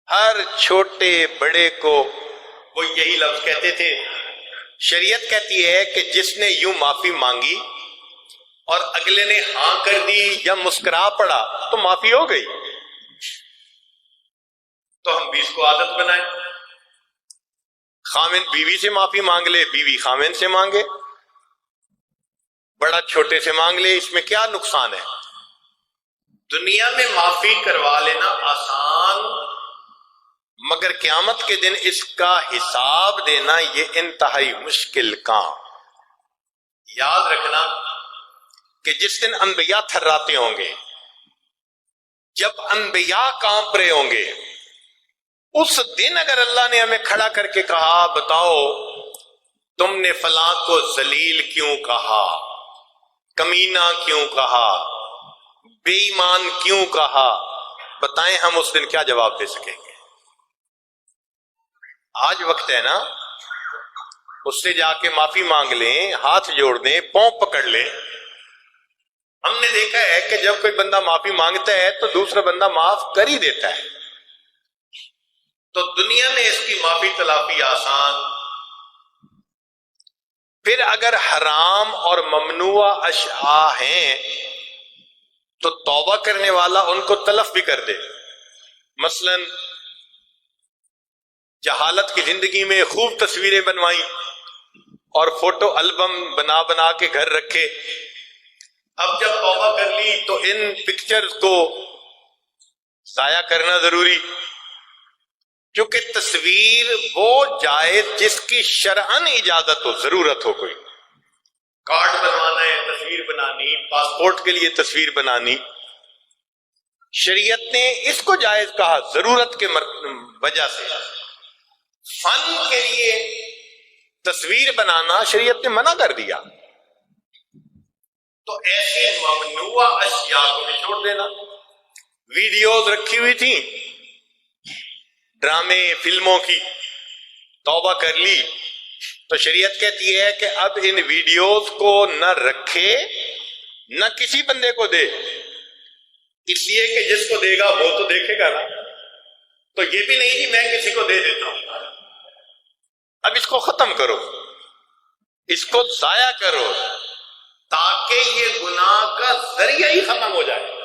ہر چھوٹے بڑے کو وہ یہی لفظ کہتے تھے۔ شریعت کہتی ہے کہ جس نے یوں معافی مانگی اور اگلے نے ہاں کر دی یا مسکرا پڑا تو معافی ہو گئی۔ تو ہم بھی اس کو عادت بنائیں، خامن بیوی سے معافی مانگ لے، بیوی خامن سے مانگے، بڑا چھوٹے سے مانگ لے، اس میں کیا نقصان ہے؟ دنیا میں معافی کروا لینا آسان، مگر قیامت کے دن اس کا حساب دینا یہ انتہائی مشکل کام۔ یاد رکھنا کہ جس دن انبیاء تھراتے ہوں گے، جب انبیاء کانپ رہے ہوں گے، اس دن اگر اللہ نے ہمیں کھڑا کر کے کہا بتاؤ تم نے فلاں کو ذلیل کیوں کہا، کمینہ کیوں کہا، بے ایمان کیوں کہا، بتائیں ہم اس دن کیا جواب دے سکیں گے؟ آج وقت ہے نا، اس سے جا کے معافی مانگ لیں، ہاتھ جوڑ دیں، پاؤں پکڑ لیں۔ ہم نے دیکھا ہے کہ جب کوئی بندہ معافی مانگتا ہے تو دوسرا بندہ معاف کر ہی دیتا ہے۔ تو دنیا میں اس کی معافی تلافی آسان۔ پھر اگر حرام اور ممنوع اشیاء ہیں تو توبہ کرنے والا ان کو تلف بھی کر دے۔ مثلا جہالت کی زندگی میں خوب تصویریں بنوائیں اور فوٹو البم بنا بنا کے گھر رکھے. اب جب توبہ کر لی تو ان پکچرز کو ضائع کرنا ضروری، کیونکہ تصویر وہ جائز جس کی شرعاً اجازت ہو، ضرورت ہو. کوئی کارڈ بنوانا ہے، تصویر بنانی، پاسپورٹ کے لیے تصویر بنانی، شریعت نے اس کو جائز کہا ضرورت کے وجہ سے. فن کے لیے تصویر بنانا شریعت نے منع کر دیا. تو ایسی ممنوع اشیاء کو بھی چھوڑ دینا. ویڈیوز رکھی ہوئی تھی ڈرامے فلموں کی، توبہ کر لی تو شریعت کہتی ہے کہ اب ان ویڈیوز کو نہ رکھے نہ کسی بندے کو دے، اس لیے کہ جس کو دے گا وہ تو دیکھے گا نا. تو یہ بھی نہیں کہ میں کسی کو دے دیتا ہوں. اب اس کو ختم کرو، اس کو ضائع کرو تاکہ یہ گناہ کا ذریعہ ہی ختم ہو جائے.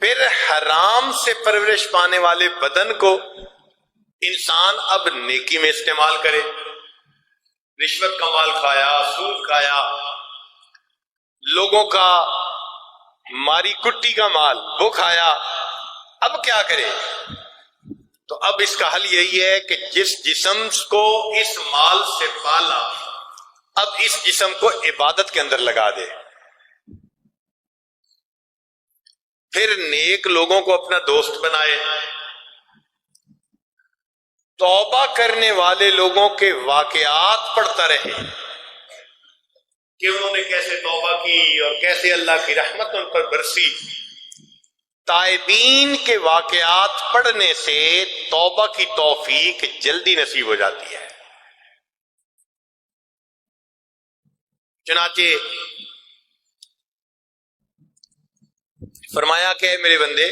پھر حرام سے پرورش پانے والے بدن کو انسان اب نیکی میں استعمال کرے. رشوت کا مال کھایا، سود کھایا، لوگوں کا ماری کٹی کا مال وہ کھایا، اب کیا کرے؟ تو اب اس کا حل یہی ہے کہ جس جسم کو اس مال سے پالا اب اس جسم کو عبادت کے اندر لگا دے. پھر نیک لوگوں کو اپنا دوست بنائے. توبہ کرنے والے لوگوں کے واقعات پڑھتا رہے کہ انہوں نے کیسے توبہ کی اور کیسے اللہ کی رحمت ان پر برسی. تائبین کے واقعات پڑھنے سے توبہ کی توفیق جلدی نصیب ہو جاتی ہے. چنانچہ فرمایا کہ میرے بندے،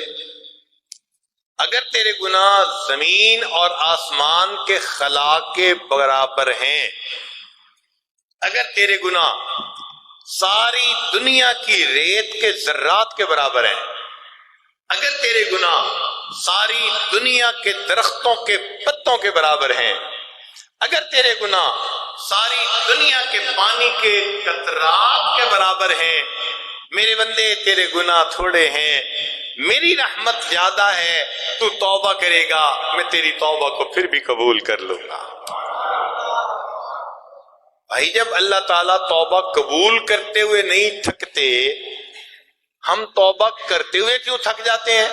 اگر تیرے گناہ زمین اور آسمان کے خلا کے برابر ہیں، اگر تیرے گناہ ساری دنیا کی ریت کے ذرات کے برابر ہیں، اگر تیرے گناہ ساری دنیا کے درختوں کے پتوں کے برابر ہیں، اگر تیرے گناہ ساری دنیا کے پانی کے قطرات کے برابر ہیں، میرے بندے تیرے گناہ تھوڑے ہیں، میری رحمت زیادہ ہے، تو توبہ کرے گا میں تیری توبہ کو پھر بھی قبول کر لوں گا. بھائی جب اللہ تعالیٰ توبہ قبول کرتے ہوئے نہیں تھکتے، ہم توبہ کرتے ہوئے کیوں تھک جاتے ہیں؟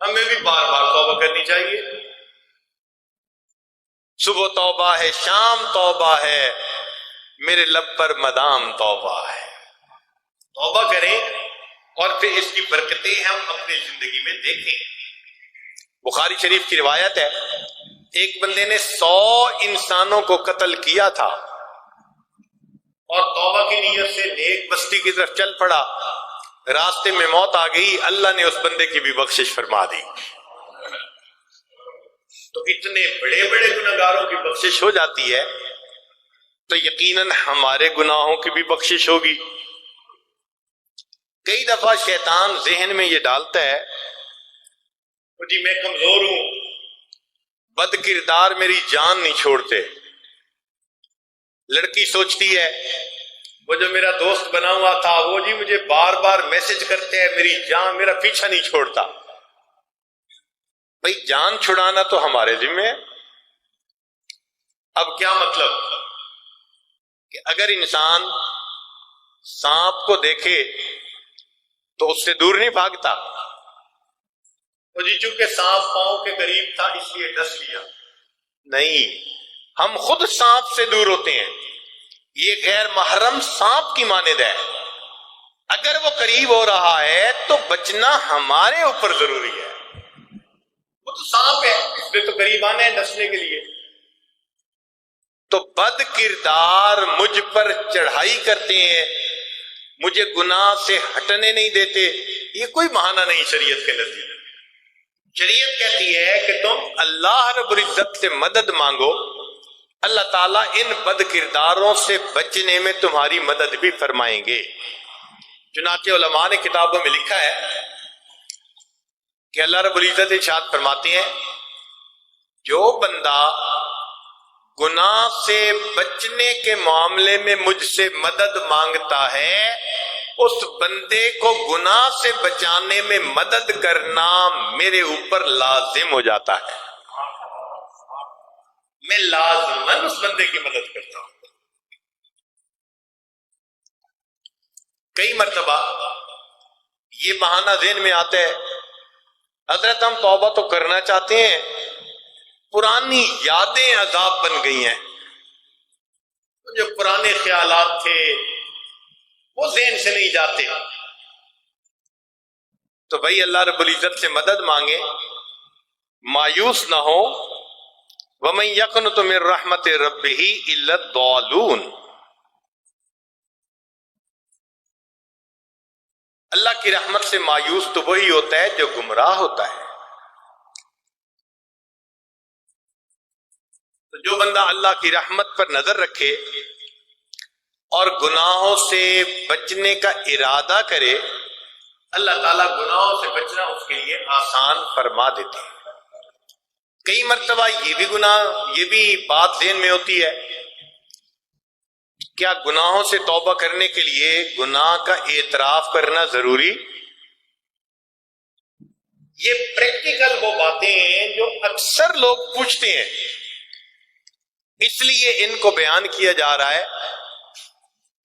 ہمیں بھی بار بار توبہ کرنی چاہیے. صبح توبہ ہے، شام توبہ ہے، میرے لب پر مدام توبہ ہے. توبہ کریں اور پھر اس کی برکتیں ہم اپنی زندگی میں دیکھیں. بخاری شریف کی روایت ہے، ایک بندے نے 100 انسانوں کو قتل کیا تھا اور توبہ کی نیت سے نیک بستی کی طرف چل پڑا. راستے میں موت آ گئی، اللہ نے اس بندے کی بھی بخشش فرما دی. تو اتنے بڑے بڑے گناہگاروں کی بخشش ہو جاتی ہے تو یقیناً ہمارے گناہوں کی بھی بخشش ہوگی. کئی دفعہ شیطان ذہن میں یہ ڈالتا ہے جی میں کمزور ہوں، بد کردار میری جان نہیں چھوڑتے. لڑکی سوچتی ہے وہ جو میرا دوست بنا ہوا تھا وہ جی مجھے بار بار میسج کرتے ہیں، میری جان میرا پیچھا نہیں چھوڑتا. بھئی جان چھڑانا تو ہمارے ذمہ ہے. اب کیا مطلب کہ اگر انسان سانپ کو دیکھے تو اس سے دور نہیں بھاگتا، وہ جی چونکہ سانپ پاؤں کے قریب تھا اس لیے ڈس لیا. نہیں، ہم خود سانپ سے دور ہوتے ہیں. یہ غیر محرم سانپ کی مانند ہے، اگر وہ قریب ہو رہا ہے تو بچنا ہمارے اوپر ضروری ہے. وہ تو سانپ ہے، اس نے تو قریب آنا ہے ڈسنے کے لیے. تو بد کردار مجھ پر چڑھائی کرتے ہیں، مجھے گناہ سے ہٹنے نہیں دیتے، یہ کوئی بہانہ نہیں شریعت کے نزدیک. شریعت کہتی ہے کہ تم اللہ رب العزت سے مدد مانگو، اللہ تعالیٰ ان بد کرداروں سے بچنے میں تمہاری مدد بھی فرمائیں گے. چنانچہ علماء نے کتابوں میں لکھا ہے کہ اللہ رب العزت ارشاد فرماتے ہیں جو بندہ گناہ سے بچنے کے معاملے میں مجھ سے مدد مانگتا ہے، اس بندے کو گناہ سے بچانے میں مدد کرنا میرے اوپر لازم ہو جاتا ہے، میں لازماً اس بندے کی مدد کرتا ہوں۔ کئی مرتبہ یہ بہانہ ذہن میں آتا ہے، حضرت ہم توبہ تو کرنا چاہتے ہیں، پرانی یادیں عذاب بن گئی ہیں، جو پرانے خیالات تھے وہ ذہن سے نہیں جاتے، تو بھائی اللہ رب العزت سے مدد مانگے، مایوس نہ ہو۔ وَمَن يَقْنُطُ مِن رَحْمَتِ رَبِّهِ إِلَّا الضَّالُّونَ، اللہ کی رحمت سے مایوس تو وہی ہوتا ہے جو گمراہ ہوتا ہے۔ تو جو بندہ اللہ کی رحمت پر نظر رکھے اور گناہوں سے بچنے کا ارادہ کرے، اللہ تعالیٰ گناہوں سے بچنا اس کے لیے آسان فرما دیتے ہیں۔ کئی مرتبہ یہ بھی بات ذہن میں ہوتی ہے، کیا گناہوں سے توبہ کرنے کے لیے گناہ کا اعتراف کرنا ضروری؟ یہ پریکٹیکل وہ باتیں ہیں جو اکثر لوگ پوچھتے ہیں، اس لیے ان کو بیان کیا جا رہا ہے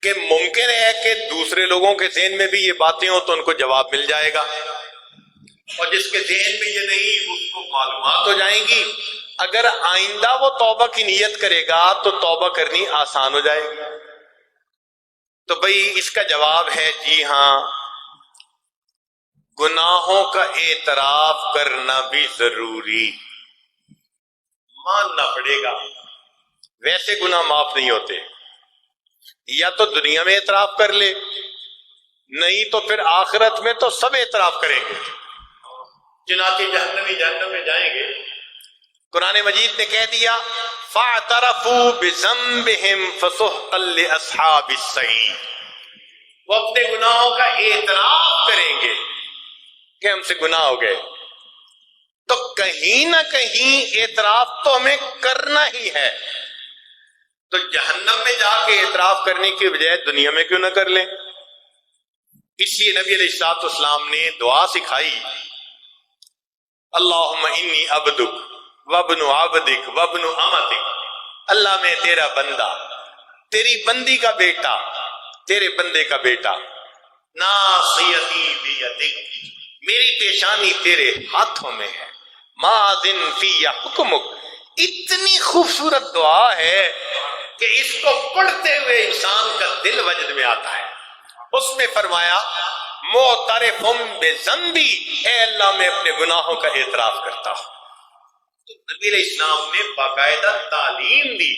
کہ ممکن ہے کہ دوسرے لوگوں کے ذہن میں بھی یہ باتیں ہوں تو ان کو جواب مل جائے گا، اور جس کے ذہن میں یہ نہیں اس کو معلومات ہو جائیں گی، اگر آئندہ وہ توبہ کی نیت کرے گا تو توبہ کرنی آسان ہو جائے گی۔ تو بھئی اس کا جواب ہے جی ہاں، گناہوں کا اعتراف کرنا بھی ضروری، ماننا پڑے گا، ویسے گناہ معاف نہیں ہوتے، یا تو دنیا میں اعتراف کر لے، نہیں تو پھر آخرت میں تو سب اعتراف کریں گے، چنانچہ جہنم میں جائیں گے۔ قرآن مجید نے کہہ دیا فَاعْتَرَفُوا بِذَنبِهِمْ فَسُحْقًا لِأَصْحَابِ السَّعِيرِ، وہ اپنے گناہوں کا اعتراف کریں گے کہ ہم سے گناہ ہو گئے۔ تو کہیں نہ کہیں اعتراف تو ہمیں کرنا ہی ہے، تو جہنم میں جا کے اعتراف کرنے کی بجائے دنیا میں کیوں نہ کر لیں؟ اس لیے نبی علیہ الصلوۃ والسلام نے دعا سکھائی، اللہم انی عبدک وابن عبدک وابن امتک، اللہ میں تیرا بندہ، تیری بندی کا بیٹا، تیرے بندے کا بیٹا، ناصیتی بیدک، میری پیشانی تیرے ہاتھوں میں ہے، ماذن فی حکمک۔ اتنی خوبصورت دعا ہے کہ اس کو پڑھتے ہوئے انسان کا دل وجد میں آتا ہے۔ اس میں فرمایا معترفم بذنبی، اے اللہ میں اپنے گناہوں کا اعتراف کرتا ہوں۔ تو نبی علیہ السلام نے باقاعدہ تعلیم دی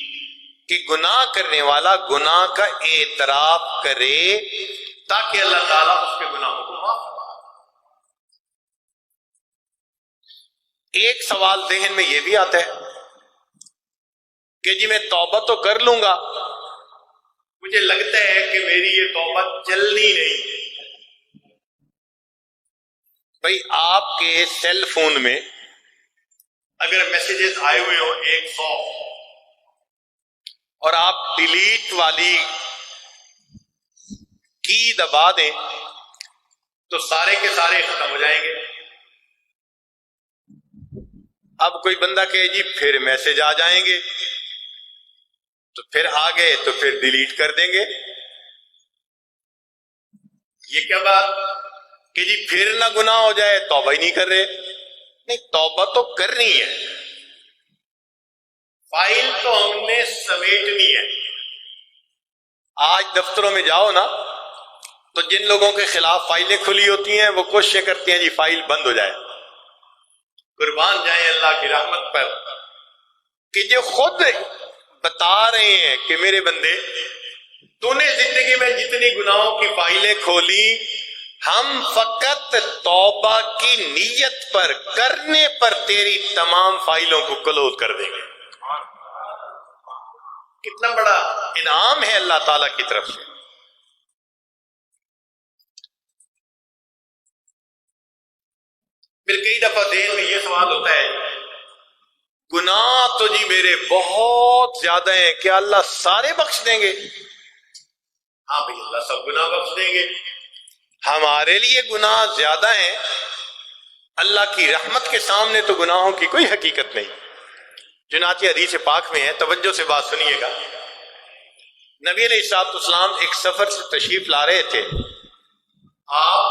کہ گناہ کرنے والا گناہ کا اعتراف کرے تاکہ اللہ تعالیٰ اس کے گناہوں کو معاف فرمائے۔ ایک سوال ذہن میں یہ بھی آتا ہے کہ جی میں توبہ تو کر لوں گا، مجھے لگتا ہے کہ میری یہ توبہ چلنی نہیں۔ بھائی آپ کے سیل فون میں اگر میسیجز آئے ہوئے ہو 100 اور آپ ڈیلیٹ والی کی دبا دیں تو سارے کے سارے ختم ہو جائیں گے۔ اب کوئی بندہ کہے جی پھر میسج آ جائیں گے، تو پھر آ گئے تو پھر ڈیلیٹ کر دیں گے۔ یہ کیا بات کہ جی پھر نہ گناہ ہو جائے، توبہ ہی نہیں کر رہے؟ نہیں، توبہ تو کرنی ہے، فائل تو ہم نے سمیٹنی ہے۔ آج دفتروں میں جاؤ نا تو جن لوگوں کے خلاف فائلیں کھلی ہوتی ہیں وہ کوششیں کرتی ہیں جی فائل بند ہو جائے۔ قربان جائیں اللہ کی رحمت پر کہ جو خود بتا رہے ہیں کہ میرے بندے تو نے زندگی میں جتنی گناہوں کی فائلیں کھولی، ہم فقط توبہ کی نیت پر کرنے پر تیری تمام فائلوں کو کلوز کر دیں گے۔ کتنا بڑا انعام ہے اللہ تعالی کی طرف سے۔ پھر کئی دفعہ ذہن میں یہ سوال ہوتا ہے گناہ تو جی میرے بہت زیادہ ہیں، کیا اللہ سارے بخش دیں گے؟ ہاں بھائی، اللہ سب گناہ بخش دیں گے. ہمارے لیے گناہ زیادہ ہیں، اللہ کی رحمت کے سامنے تو گناہوں کی کوئی حقیقت نہیں. چنانچہ حدیث پاک میں ہے، توجہ سے بات سنیے گا. نبی علیہ السلام ایک سفر سے تشریف لا رہے تھے. آپ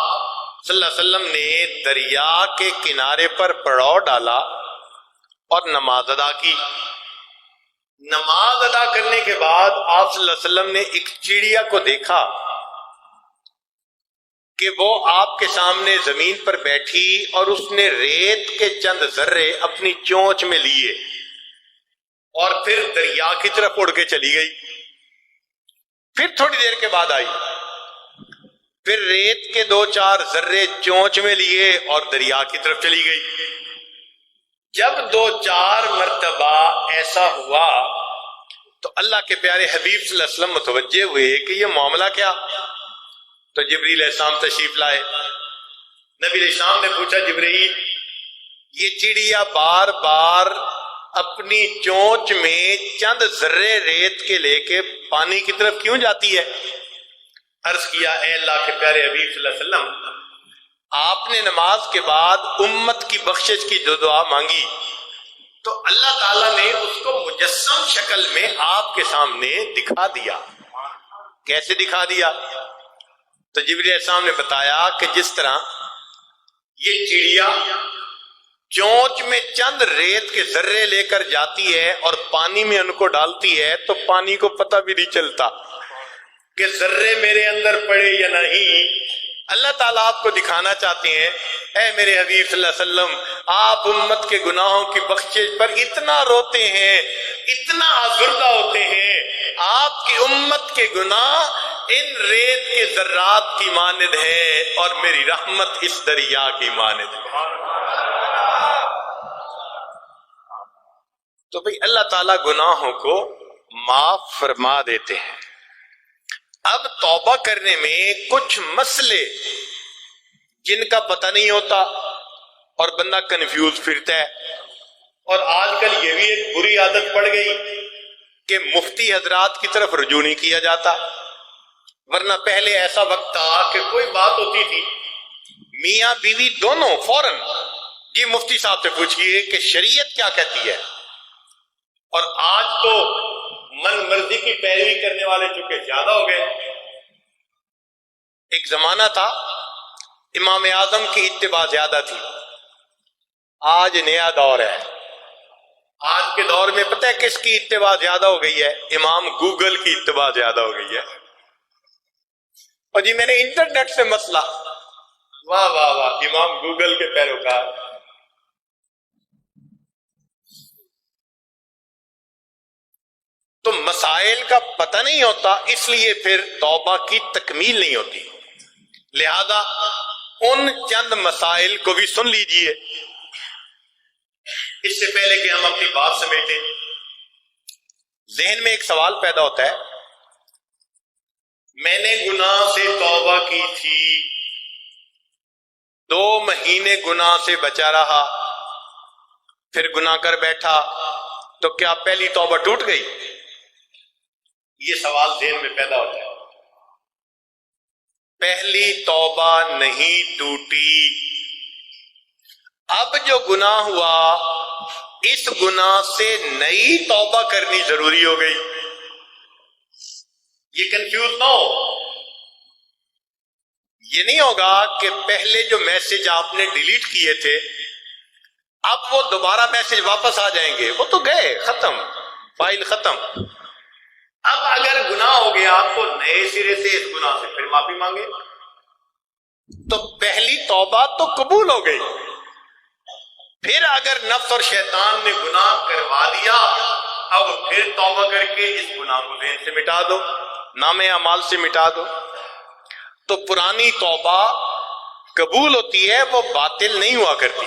صلی اللہ علیہ وسلم نے دریا کے کنارے پر پڑاؤ ڈالا اور نماز ادا کی. نماز ادا کرنے کے بعد آپ صلی اللہ علیہ وسلم نے ایک چڑیا کو دیکھا کہ وہ آپ کے سامنے زمین پر بیٹھی اور اس نے ریت کے چند ذرے اپنی چونچ میں لیے اور پھر دریا کی طرف اڑ کے چلی گئی. پھر تھوڑی دیر کے بعد آئی، پھر ریت کے 2-4 ذرے چونچ میں لیے اور دریا کی طرف چلی گئی. جب 2-4 مرتبہ ایسا ہوا تو اللہ کے پیارے حبیب صلی اللہ علیہ وسلم متوجہ ہوئے کہ یہ معاملہ کیا. تو جبریل علیہ السلام تشریف لائے. نبی علیہ السلام نے پوچھا، جبریل یہ چڑیا بار بار اپنی چونچ میں چند ذرے ریت کے لے کے پانی کی طرف کیوں جاتی ہے؟ عرض کیا، اے اللہ کے پیارے حبیب صلی اللہ علیہ وسلم، آپ نے نماز کے بعد امت کی بخشش کی جو دعا مانگی تو اللہ تعالیٰ نے اس کو مجسم شکل میں آپ کے سامنے دکھا دیا. کیسے دکھا دیا؟ تو جبریل علیہ السلام نے بتایا کہ جس طرح یہ چڑیا چونچ میں چند ریت کے ذرے لے کر جاتی ہے اور پانی میں ان کو ڈالتی ہے تو پانی کو پتہ بھی نہیں چلتا کہ ذرے میرے اندر پڑے یا نہیں. اللہ تعالیٰ آپ کو دکھانا چاہتے ہیں، اے میرے حبیب صلی اللہ علیہ وسلم، آپ امت کے گناہوں کی بخشش پر اتنا روتے ہیں، اتنا آزردہ ہوتے ہیں. آپ کی امت کے گناہ ان ریت کے ذرات کی مانند ہے اور میری رحمت اس دریا کی مانند ہے. تو بھئی اللہ تعالیٰ گناہوں کو معاف فرما دیتے ہیں. اب توبہ کرنے میں کچھ مسئلے جن کا پتہ نہیں ہوتا اور بندہ کنفیوز پھرتا ہے. اور آج کل یہ بھی ایک بری عادت پڑ گئی کہ مفتی حضرات کی طرف رجوع نہیں کیا جاتا. ورنہ پہلے ایسا وقت تھا کہ کوئی بات ہوتی تھی میاں بیوی دونوں فوراً جی مفتی صاحب سے پوچھئے کہ شریعت کیا کہتی ہے. اور آج تو من مرضی کی پیروی کرنے والے چونکہ زیادہ ہو گئے. ایک زمانہ تھا امام اعظم کی اتباع زیادہ تھی. آج نیا دور ہے. آج کے دور میں پتہ ہے کس کی اتباع زیادہ ہو گئی ہے؟ امام گوگل کی اتباع زیادہ ہو گئی ہے. اور جی میں نے انٹرنیٹ سے مسئلہ، واہ واہ واہ، امام گوگل کے پیروکار. تو مسائل کا پتہ نہیں ہوتا، اس لیے پھر توبہ کی تکمیل نہیں ہوتی. لہذا ان چند مسائل کو بھی سن لیجئے اس سے پہلے کہ ہم اپنی بات سمیٹیں. ذہن میں ایک سوال پیدا ہوتا ہے، میں نے گناہ سے توبہ کی تھی، 2 مہینے گناہ سے بچا رہا، پھر گناہ کر بیٹھا، تو کیا پہلی توبہ ٹوٹ گئی؟ یہ سوال ذہن میں پیدا ہوتا ہے. پہلی توبہ نہیں ٹوٹی. اب جو گناہ ہوا اس گناہ سے نئی توبہ کرنی ضروری ہو گئی. یہ کنفیوز نہ ہو. یہ نہیں ہوگا کہ پہلے جو میسج آپ نے ڈیلیٹ کیے تھے اب وہ دوبارہ میسج واپس آ جائیں گے. وہ تو گئے، ختم، فائل ختم. اب اگر گناہ ہو گیا آپ کو نئے سرے سے اس گناہ سے پھر معافی مانگے تو پہلی توبہ تو قبول ہو گئی. پھر اگر نفس اور شیطان نے گناہ کروا دیا اب پھر توبہ کر کے اس گناہ کو ذہن سے مٹا دو، نام اعمال سے مٹا دو. تو پرانی توبہ قبول ہوتی ہے، وہ باطل نہیں ہوا کرتی.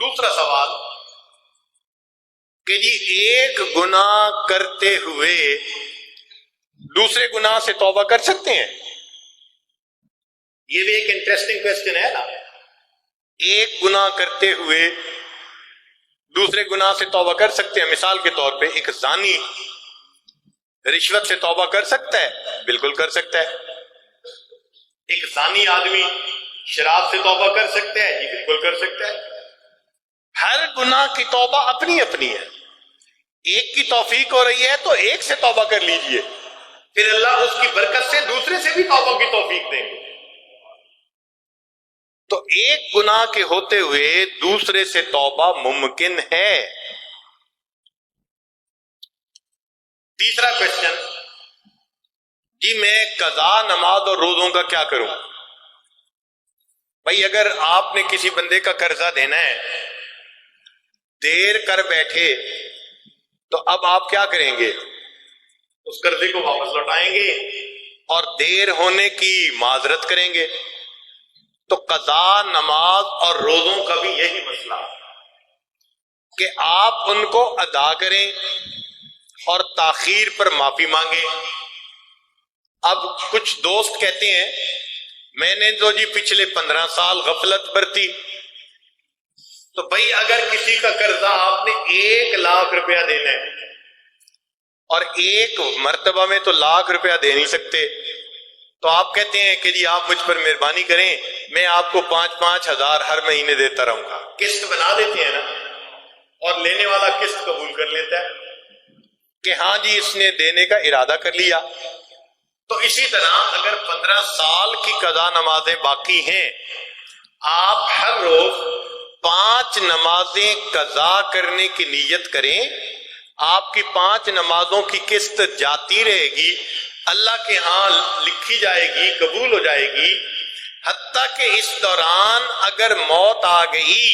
دوسرا سوال کہ جی ایک گناہ کرتے ہوئے دوسرے گناہ سے توبہ کر سکتے ہیں؟ یہ بھی ایک انٹرسٹنگ کویسچن ہے نا. ایک گناہ کرتے ہوئے دوسرے گناہ سے توبہ کر سکتے ہیں. مثال کے طور پہ ایک زانی رشوت سے توبہ کر سکتا ہے؟ بالکل کر سکتا ہے. ایک زانی آدمی شراب سے توبہ کر سکتا ہے؟ جی بالکل کر سکتا ہے. ہر گناہ کی توبہ اپنی اپنی ہے. ایک کی توفیق ہو رہی ہے تو ایک سے توبہ کر لیجئے، پھر اللہ اس کی برکت سے دوسرے سے بھی توبہ کی توفیق دیں گے. تو ایک گناہ کے ہوتے ہوئے دوسرے سے توبہ ممکن ہے. تیسرا کوشچن، جی میں قضا نماز اور روزوں کا کیا کروں؟ بھائی اگر آپ نے کسی بندے کا قرضہ دینا ہے، دیر کر بیٹھے، تو اب آپ کیا کریں گے؟ اس قرضے کو واپس لوٹائیں گے اور دیر ہونے کی معذرت کریں گے. تو قضا نماز اور روزوں کا بھی یہی مسئلہ کہ آپ ان کو ادا کریں اور تاخیر پر معافی مانگیں. اب کچھ دوست کہتے ہیں میں نے تو جی پچھلے 15 سال غفلت برتی. تو بھائی اگر کسی کا قرضہ آپ نے 1 لاکھ روپیہ دینا ہے اور ایک مرتبہ میں تو 1 لاکھ روپیہ دے نہیں سکتے، تو آپ کہتے ہیں کہ جی آپ مجھ پر مہربانی کریں، میں آپ کو 5-5 ہزار ہر مہینے دیتا رہوں گا. قسط بنا دیتے ہیں نا، اور لینے والا قسط قبول کر لیتا ہے کہ ہاں جی اس نے دینے کا ارادہ کر لیا. تو اسی طرح اگر 15 سال کی قضا نمازیں باقی ہیں، آپ ہر روز 5 نمازیں قضا کرنے کی نیت کریں. آپ کی 5 نمازوں کی قسط جاتی رہے گی، اللہ کے ہاں لکھی جائے گی، قبول ہو جائے گی. حتیٰ کہ اس دوران اگر موت آ گئی،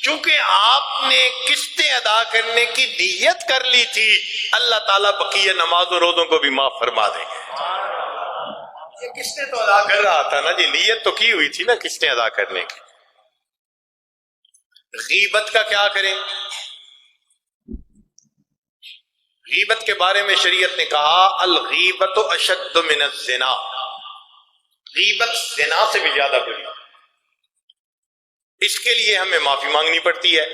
چونکہ آپ نے قسطیں ادا کرنے کی نیت کر لی تھی، اللہ تعالیٰ بقیہ نماز و روزوں کو بھی معاف فرما دیں گے. یہ قسطیں تو ادا کر رہا تھا نا جی، نیت تو کی ہوئی تھی نا قسطیں ادا کرنے کی. غیبت کا کیا کریں؟ غیبت کے بارے میں شریعت نے کہا الغیبت اشد من الزنا، غیبت زنا سے بھی زیادہ بری. اس کے لیے ہمیں معافی مانگنی پڑتی ہے،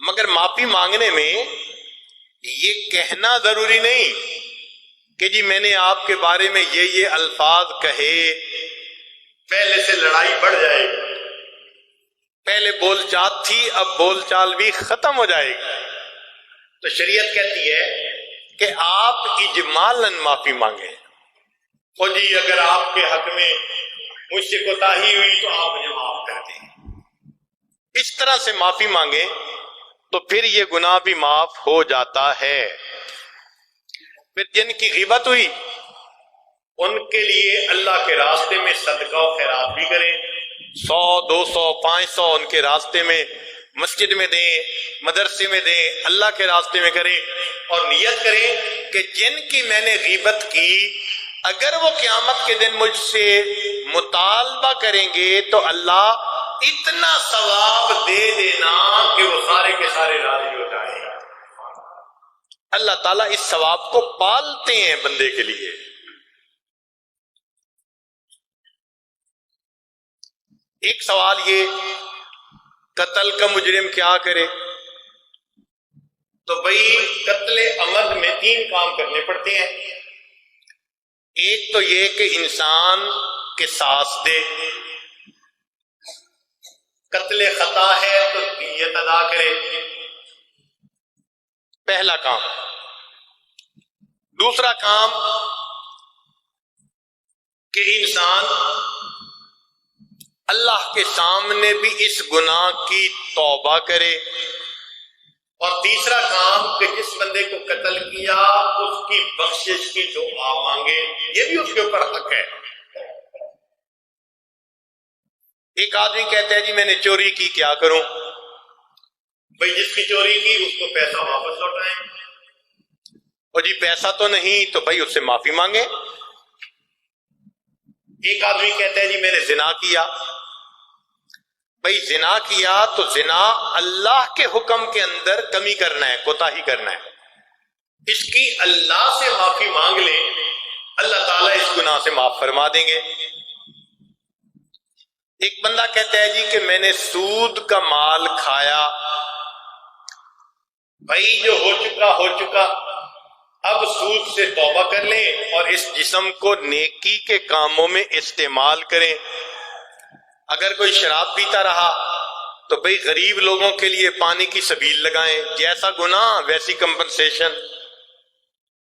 مگر معافی مانگنے میں یہ کہنا ضروری نہیں کہ جی میں نے آپ کے بارے میں یہ الفاظ کہے، پہلے سے لڑائی بڑھ جائے گی. پہلے بول چال تھی، اب بول چال بھی ختم ہو جائے گی. تو شریعت کہتی ہے کہ آپ اجمالاً معافی مانگیں. اور جی اگر آپ کے حق میں مجھ سے کوتاہی ہوئی تو آپ مجھے معاف کر دیں. اس طرح سے معافی مانگیں تو پھر یہ گناہ بھی معاف ہو جاتا ہے. پھر جن کی غیبت ہوئی ان کے لیے اللہ کے راستے میں صدقہ و خیرات بھی کریں. 100 200 500 ان کے راستے میں مسجد میں دیں، مدرسے میں دیں، اللہ کے راستے میں کریں، اور نیت کریں کہ جن کی میں نے غیبت کی اگر وہ قیامت کے دن مجھ سے مطالبہ کریں گے تو اللہ اتنا ثواب دے دینا کہ وہ سارے کے سارے راضی ہو جائیں. اللہ تعالیٰ اس ثواب کو پالتے ہیں بندے کے لیے. ایک سوال یہ، قتل کا مجرم کیا کرے؟ تو بھائی قتل عمد میں 3 کام کرنے پڑتے ہیں. ایک تو یہ کہ انسان قصاص دے، قتل خطا ہے تو دیت ادا کرے، پہلا کام. دوسرا کام کہ انسان اللہ کے سامنے بھی اس گناہ کی توبہ کرے، اور تیسرا کام کہ جس بندے کو قتل کیا اس کی بخشش کی دعا مانگے، یہ بھی اس کے اوپر حق ہے. ایک آدمی کہتا ہے جی میں نے چوری کی، کیا کروں؟ بھائی جس کی چوری کی اس کو پیسہ واپس لوٹائیں، اور جی پیسہ تو نہیں تو بھائی اس سے معافی مانگے. ایک آدمی کہتا ہے جی میں نے زنا کیا. بھائی زنا کیا تو زنا اللہ کے حکم کے اندر کمی کرنا ہے، کوتاہی کرنا ہے. اس کی اللہ سے معافی مانگ لیں، اللہ تعالیٰ اس گناہ سے معاف فرما دیں گے. ایک بندہ کہتا ہے جی کہ میں نے سود کا مال کھایا، بھائی جو ہو چکا، اب سود سے توبہ کر لیں اور اس جسم کو نیکی کے کاموں میں استعمال کریں۔ اگر کوئی شراب پیتا رہا تو بھئی غریب لوگوں کے لیے پانی کی سبیل لگائیں، جیسا گناہ ویسی کمپنسیشن۔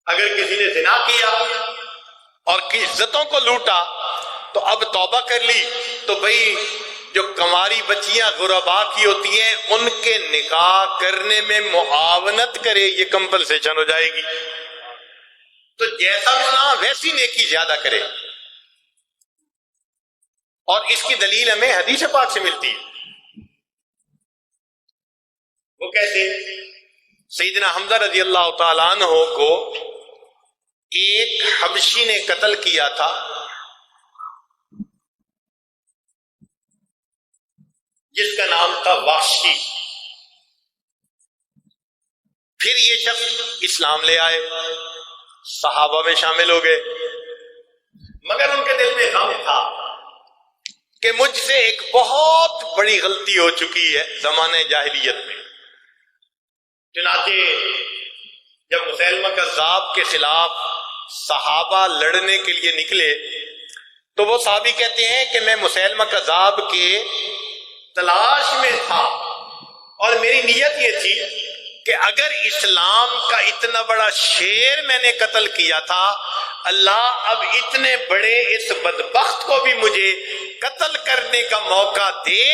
اگر کسی نے زنا کیا اور کی عزتوں کو لوٹا تو اب توبہ کر لی تو بھئی جو کنواری بچیاں غربا کی ہوتی ہیں ان کے نکاح کرنے میں معاونت کرے، یہ کمپنسیشن ہو جائے گی۔ تو جیسا گناہ ویسی نیکی زیادہ کرے، اور اس کی دلیل ہمیں حدیث پاک سے ملتی ہے۔ وہ کیسے؟ سیدنا حمزہ رضی اللہ تعالیٰ عنہ کو ایک حبشی نے قتل کیا تھا، جس کا نام تھا وحشی۔ پھر یہ شخص اسلام لے آئے، صحابہ میں شامل ہو گئے، مگر ان کے دل میں غم تھا کہ مجھ سے ایک بہت بڑی غلطی ہو چکی ہے زمانے جاہلیت میں۔ چنانچہ جب مسیلمہ کذاب کے خلاف صحابہ لڑنے کے لیے نکلے تو وہ صحابی کہتے ہیں کہ میں مسیلمہ کذاب کے تلاش میں تھا، اور میری نیت یہ تھی کہ اگر اسلام کا اتنا بڑا شیر میں نے قتل کیا تھا، اللہ اب اتنے بڑے اس بدبخت کو بھی مجھے قتل کرنے کا موقع دے،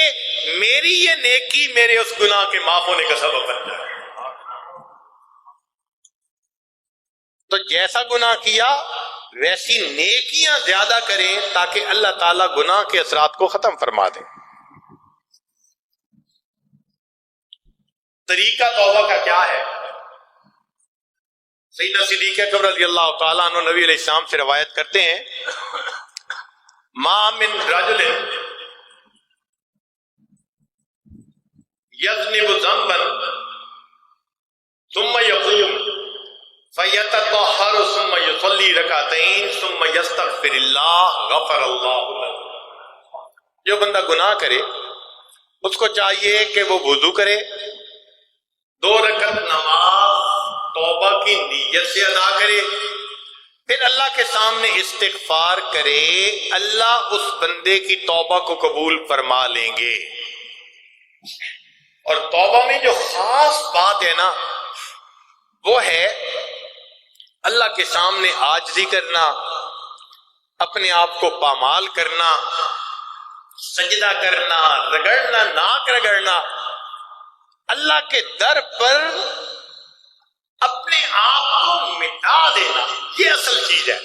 میری یہ نیکی میرے اس گناہ کے معاف ہونے کا سبب بن جائے۔ تو جیسا گناہ کیا ویسی نیکیاں زیادہ کریں تاکہ اللہ تعالیٰ گناہ کے اثرات کو ختم فرما دے۔ طریقہ توبہ کا کیا ہے؟ سیدنا صدیق اکبر رضی اللہ تعالیٰ عنہ نبی علیہ السلام سے روایت کرتے ہیں، ما من رجل یذنب ذنبا ثم یقوم فیتطہر ثم یصلی رکعتین ثم یستغفر اللہ غفر اللہ لہ۔ جو بندہ گناہ کرے اس کو چاہیے کہ وہ وضو کرے، 2 رکعت نماز توبہ کی نیت سے ادا کرے، پھر اللہ کے سامنے استغفار کرے، اللہ اس بندے کی توبہ کو قبول فرما لیں گے۔ اور توبہ میں جو خاص بات ہے نا وہ ہے اللہ کے سامنے عاجزی کرنا، اپنے آپ کو پامال کرنا، سجدہ کرنا، رگڑنا، ناک رگڑنا، اللہ کے در پر اپنے آپ کو مٹا دینا، یہ اصل چیز ہے۔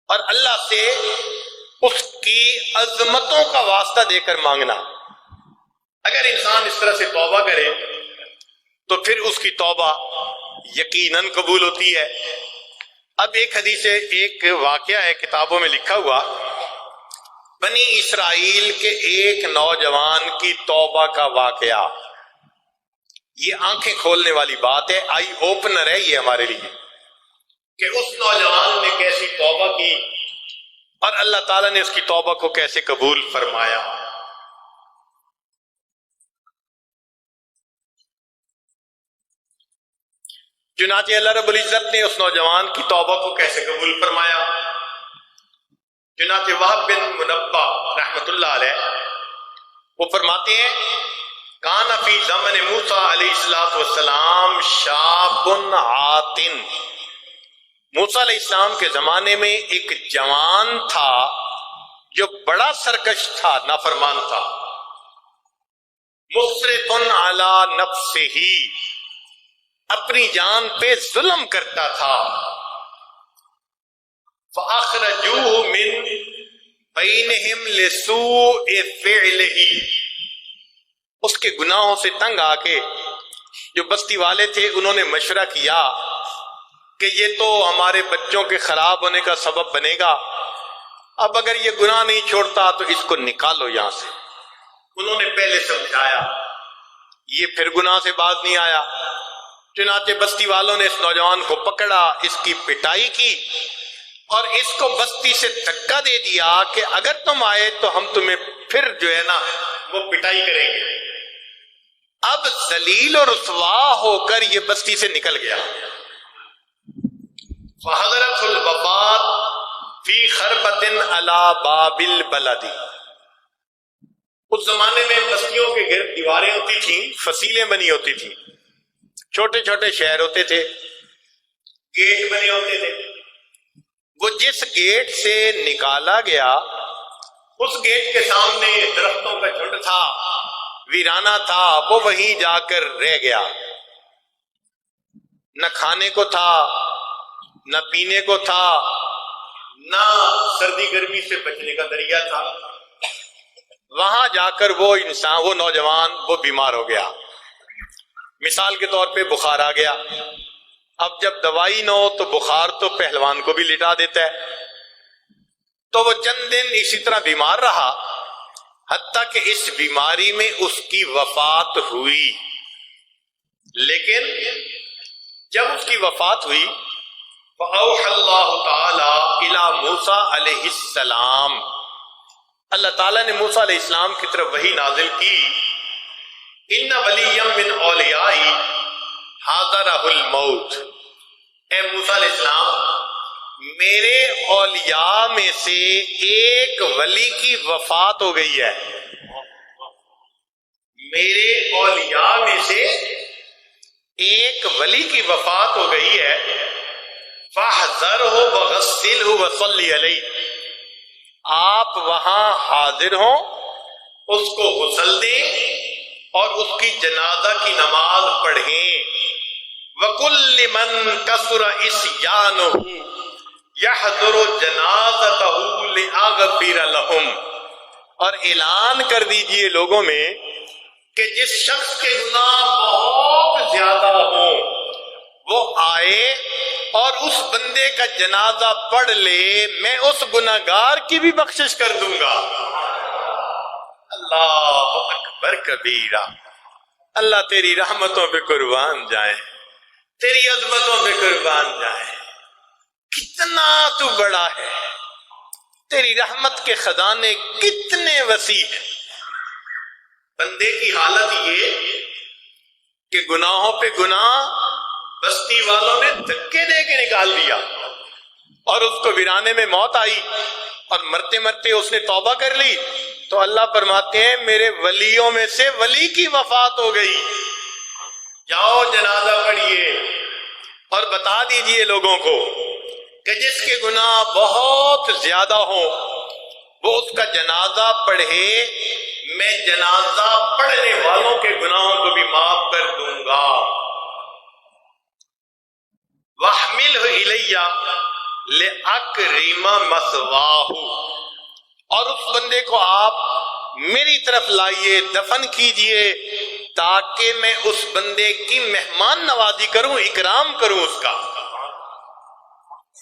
اور اللہ سے اس کی عظمتوں کا واسطہ دے کر مانگنا۔ اگر انسان اس طرح سے توبہ کرے تو پھر اس کی توبہ یقیناً قبول ہوتی ہے۔ اب ایک حدیث ہے، ایک واقعہ ہے کتابوں میں لکھا ہوا، بنی اسرائیل کے ایک نوجوان کی توبہ کا واقعہ۔ یہ آنکھیں کھولنے والی بات ہے، آئی اوپنر ہے یہ ہمارے لیے، کہ اس نوجوان نے کیسی توبہ کی اور اللہ تعالیٰ نے اس کی توبہ کو کیسے قبول فرمایا۔ چنانچہ اللہ رب العزت نے اس نوجوان کی توبہ کو کیسے قبول فرمایا۔ چنانچہ وہب بن منبہ رحمت اللہ علیہ وہ فرماتے ہیں، کان فی زمن موسیٰ علیہ السلام شاب عاتن، موسیٰ علیہ السلام کے زمانے میں ایک جوان تھا جو بڑا سرکش تھا، نافرمان تھا، مسرف علی نفسہ، اپنی جان پہ ظلم کرتا تھا، فَأَخْرَجُوهُ مِن بَيْنِهِمْ لِسُوءِ فِعْلِهِ، اس کے گناہوں سے تنگ آ کے جو بستی والے تھے انہوں نے مشورہ کیا کہ یہ تو ہمارے بچوں کے خراب ہونے کا سبب بنے گا، اب اگر یہ گناہ نہیں چھوڑتا تو اس کو نکالو یہاں سے۔ انہوں نے پہلے سمجھایا، یہ پھر گناہ سے باز نہیں آیا، چنانچہ بستی والوں نے اس نوجوان کو پکڑا، اس کی پٹائی کی اور اس کو بستی بستی سے دھکا دے دیا کہ اگر تم آئے تو ہم تمہیں پھر جو ہے نا وہ پٹائی کریں گے۔ اب ذلیل اور رسوا ہو کر یہ بستی سے نکل گیا۔ فحضرت الوفات فی خربۃ علی باب البلد، اس زمانے میں بستیوں کے گرد دیواریں ہوتی تھیں، فصیلیں بنی ہوتی تھیں، چھوٹے چھوٹے شہر ہوتے تھے، گیٹ بنے ہوتے تھے۔ وہ جس گیٹ سے نکالا گیا اس گیٹ کے سامنے درختوں کا جھنڈ تھا، ویرانہ تھا، وہ وہیں جا کر رہ گیا۔ نہ کھانے کو تھا، نہ پینے کو تھا، نہ سردی گرمی سے بچنے کا ذریعہ تھا۔ وہاں جا کر وہ انسان، وہ نوجوان، وہ بیمار ہو گیا۔ مثال کے طور پہ بخار آ گیا۔ اب جب دوائی نہ ہو تو بخار تو پہلوان کو بھی لٹا دیتا ہے۔ تو وہ چند دن اسی طرح بیمار رہا، حتیٰ کہ اس بیماری میں اس کی وفات ہوئی۔ لیکن جب اس کی وفات ہوئی فَأَوْحَى اللَّهُ تَعَالَى إِلَى مُوسَىٰ علیہ السلام، اللہ تعالیٰ نے موسیٰ علیہ السلام کی طرف وحی نازل کی، إِنَّ وَلِيًّا مِّنْ أَوْلِيَائِي حَاضَرَهُ الْمَوْتُ، اے موسیٰ علیہ السلام میرے اولیاء میں سے ایک ولی کی وفات ہو گئی ہے، میرے اولیاء میں سے ایک ولی کی وفات ہو گئی ہے، فَاحْذَرْهُ وَغَسِّلْهُ وَصَلِّ عَلَيْهِ، آپ وہاں حاضر ہوں، اس کو غسل دیں اور اس کی جنازہ کی نماز پڑھیں۔ وَكُلِّ مَنْ كَثُرَ عِصْيَانُهُ يَحْضُرُ جَنَازَتَهُ لِأَغْفِرَ لَهُمْ، اور اعلان کر دیجئے لوگوں میں کہ جس شخص کے گناہ بہت زیادہ ہوں وہ آئے اور اس بندے کا جنازہ پڑھ لے، میں اس گناہگار کی بھی بخشش کر دوں گا۔ اللہ اکبر کبیرہ، اللہ تیری رحمتوں پہ قربان جائے، تیری عظمتوں پہ قربان جائے، کتنا تو بڑا ہے، تیری رحمت کے خزانے کتنے وسیع ہیں۔ بندے کی حالت یہ کہ گناہوں پہ گناہ بستی والوں نے دھکے دے کے نکال دیا، اور اس کو ویرانے میں موت آئی، اور مرتے مرتے اس نے توبہ کر لی، تو اللہ فرماتے ہیں میرے ولیوں میں سے ولی کی وفات ہو گئی، جاؤ جنازہ پڑھیے اور بتا دیجئے لوگوں کو کہ جس کے گناہ بہت زیادہ ہوں وہ اس کا جنازہ پڑھے، میں جنازہ پڑھنے والوں کے گناہوں کو بھی معاف کر دوں گا۔ وَاحْمِلْهُ إِلَيَّ لِأَكْرِمَ مَثْوَاهُ، اور اس بندے کو آپ میری طرف لائیے، دفن کیجئے، تاکہ میں اس بندے کی مہمان نوازی کروں، اکرام کروں اس کا۔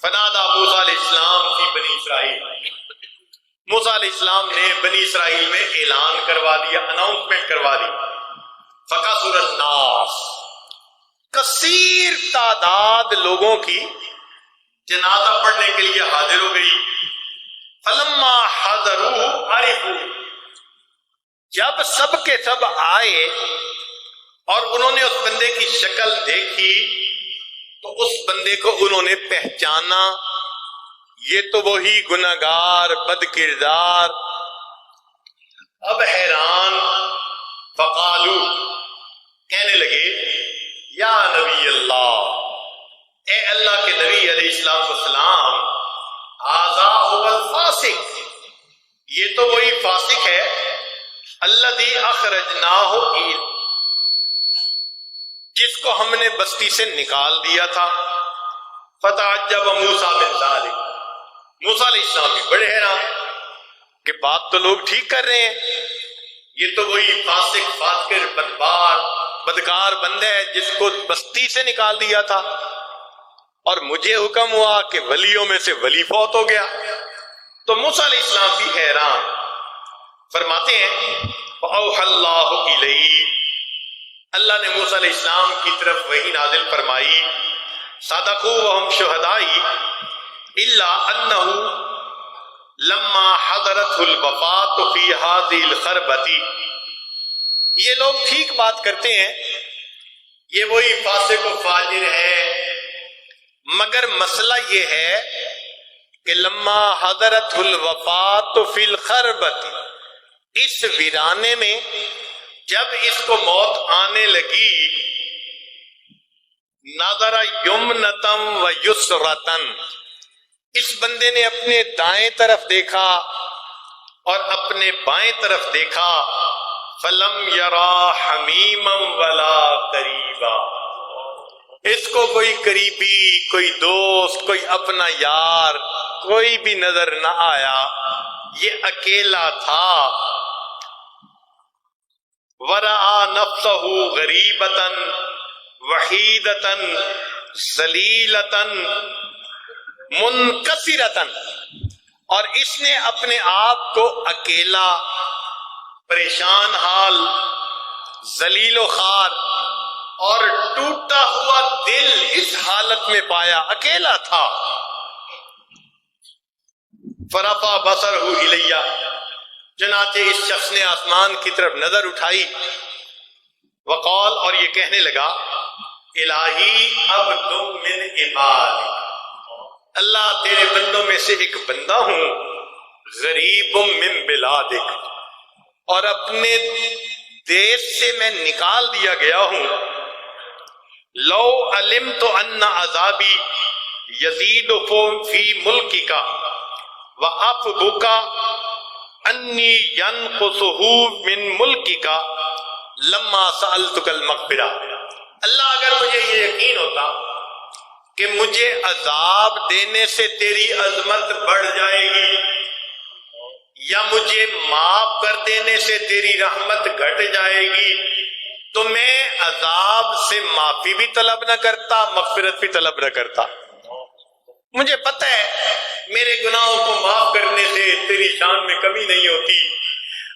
فنادى موسیٰ علیہ السلام کی بنی اسرائیل، موسیٰ علیہ السلام نے بنی اسرائیل میں اعلان کروا دیا، اناؤنسمنٹ کروا دی، فَكَثُرَ النَّاسُ، کثیر تعداد لوگوں کی جنازہ پڑھنے کے لیے حاضر ہو گئی۔ فَلَمَّا حَضَرُوا عَرِفُوا، جب سب کے سب آئے اور انہوں نے اس بندے کی شکل دیکھی تو اس بندے کو انہوں نے پہچانا، یہ تو وہی گناہگار بد کردار۔ اب حیران، فقالو، کہنے لگے یا نبی اللہ، اے اللہ کے نبی علیہ السلام، ھذا ھو الفاسق، یہ تو وہی فاسق ہے، الذی اخرجناہ، جس کو ہم نے بستی سے نکال دیا تھا۔ فتعجب موسیٰ من ذلک، موسیٰ علیہ السلام بھی بڑے حیران کہ بات تو لوگ ٹھیک کر رہے ہیں، یہ تو وہی فاسق، فاجر، بدکار بندہ ہے جس کو بستی سے نکال دیا تھا، اور مجھے حکم ہوا کہ ولیوں میں سے ولی فوت ہو گیا۔ تو موسیٰ علیہ السلام بھی حیران، فرماتے ہیں فَأَوْحَى اللَّهُ إِلَيْهِ، اللہ نے موسیٰ علیہ السلام کی طرف وحی نازل فرمائی، صَدَقُوا وَهُمْ شُهَدَاءِ إِلَّا أَنَّهُ لما حضرت الوفات فی هذه الخربۃ، یہ لوگ ٹھیک بات کرتے ہیں، یہ وہی فاسق و فاجر ہے، مگر مسئلہ یہ ہے کہ لما حضرت الوفات فی الخربۃ، اس ویرانے میں جب اس کو موت آنے لگی، نظر یمنتم و یسرتن، اس بندے نے اپنے دائیں طرف دیکھا اور اپنے بائیں طرف دیکھا، فلم یرا حمیما ولا قریبا، اس کو کوئی قریبی، کوئی دوست، کوئی اپنا یار کوئی بھی نظر نہ آیا، یہ اکیلا تھا۔ ورآ نفسہ غریبۃ وحیدۃ ذلیلۃ منکسرۃ، اور اس نے اپنے آپ کو اکیلا، پریشان حال، ذلیل و خوار اور ٹوٹا ہوا دل اس حالت میں پایا، اکیلا تھا۔ فرفع بصرہ الیہ، چنانچہ اس شخص نے آسمان کی طرف نظر اٹھائی، وقال، اور یہ کہنے لگا، الہی عبد من عبادک، اللہ تیرے بندوں میں سے ایک بندہ ہوں، غریب من بلادک، اور اپنے دیش سے میں نکال دیا گیا ہوں۔ لو علمت ان عذابی یزید فی ملکک وافبک انی ینقصہ من ملکک لما سألتک المغفرہ، اللہ اگر مجھے یہ یقین ہوتا کہ مجھے عذاب دینے سے تیری عظمت بڑھ جائے گی یا مجھے معاف کر دینے سے تیری رحمت گھٹ جائے گی، تو میں عذاب سے معافی بھی طلب نہ کرتا، مغفرت بھی طلب نہ کرتا۔ مجھے پتہ ہے میرے گناہوں کو معاف کرنے سے تیری شان میں کمی نہیں ہوتی،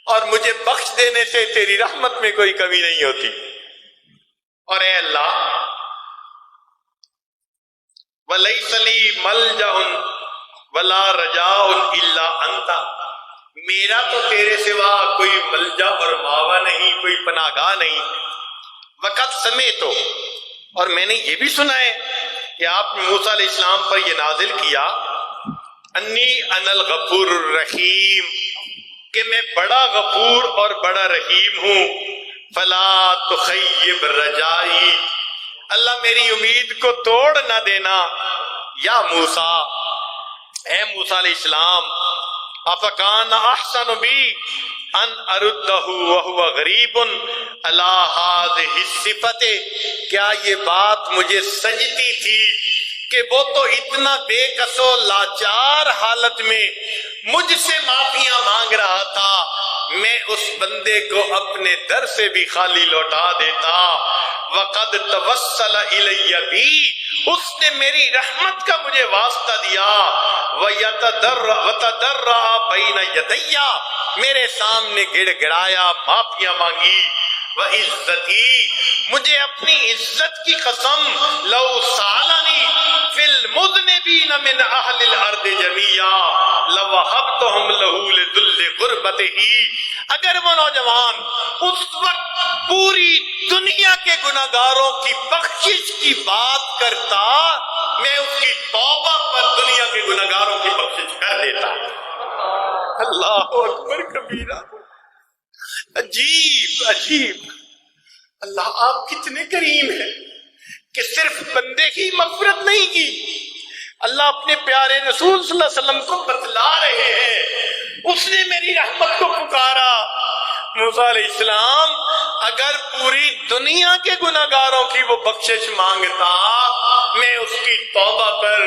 اور مجھے بخش دینے سے تیری رحمت میں کوئی کمی نہیں ہوتی۔ اور اے اللہ، وَلَيْسَ لِي مَلْجَأٌ وَلَا رَجَاءٌ إِلَّا أَنْتَ، میرا تو تیرے سوا کوئی ملجا اور ماوا نہیں، کوئی پناہ گاہ نہیں۔ وقت سمیت، اور میں نے یہ بھی سنا ہے کہ آپ نے موسیٰ علیہ السلام پر یہ نازل کیا، انی انا الغفور الرحیم، کہ میں بڑا غفور اور بڑا رحیم ہوں۔ فلا تخیب رجائی، اللہ میری امید کو توڑ نہ دینا۔ یا موسیٰ، اے موسیٰ علیہ السلام، افکان احسن بی ان اردہ وہو غریب علی ہذہ الصفۃ، کیا یہ بات مجھے سجتی تھی کہ وہ تو اتنا بے کس و لاچار حالت میں مجھ سے معافیاں مانگ رہا تھا، میں اس بندے کو اپنے در سے بھی خالی لوٹا دیتا۔ وقد توسل الی بی، اس نے میری رحمت کا مجھے واسطہ دیا۔ وتضرع بین یدی، میرے سامنے گڑ گڑایا، معافیاں مانگی۔ وعزتی، مجھے اپنی عزت کی قسم، لو سالنی فی المذنبین من اہل الارض جمیعا لوہبتہم لہ لذل غربتہ، اگر وہ نوجوان اس وقت پوری دنیا کے گناہگاروں کی بخشش کی بات کرتا، میں اس کی توبہ پر دنیا کے گناہگاروں کی بخشش کر دیتا۔ اللہ اکبر کبیرہ، عجیب عجیب، اللہ آپ کتنے کریم ہیں کہ صرف بندے کی مغفرت نہیں کی، اللہ اپنے پیارے رسول صلی اللہ علیہ وسلم کو بتلا رہے ہیں، اس نے میری رحمت کو پکارا۔ موسیٰ علیہ السلام اگر پوری دنیا کے گناہگاروں کی وہ بخشش مانگتا، میں اس کی توبہ پر،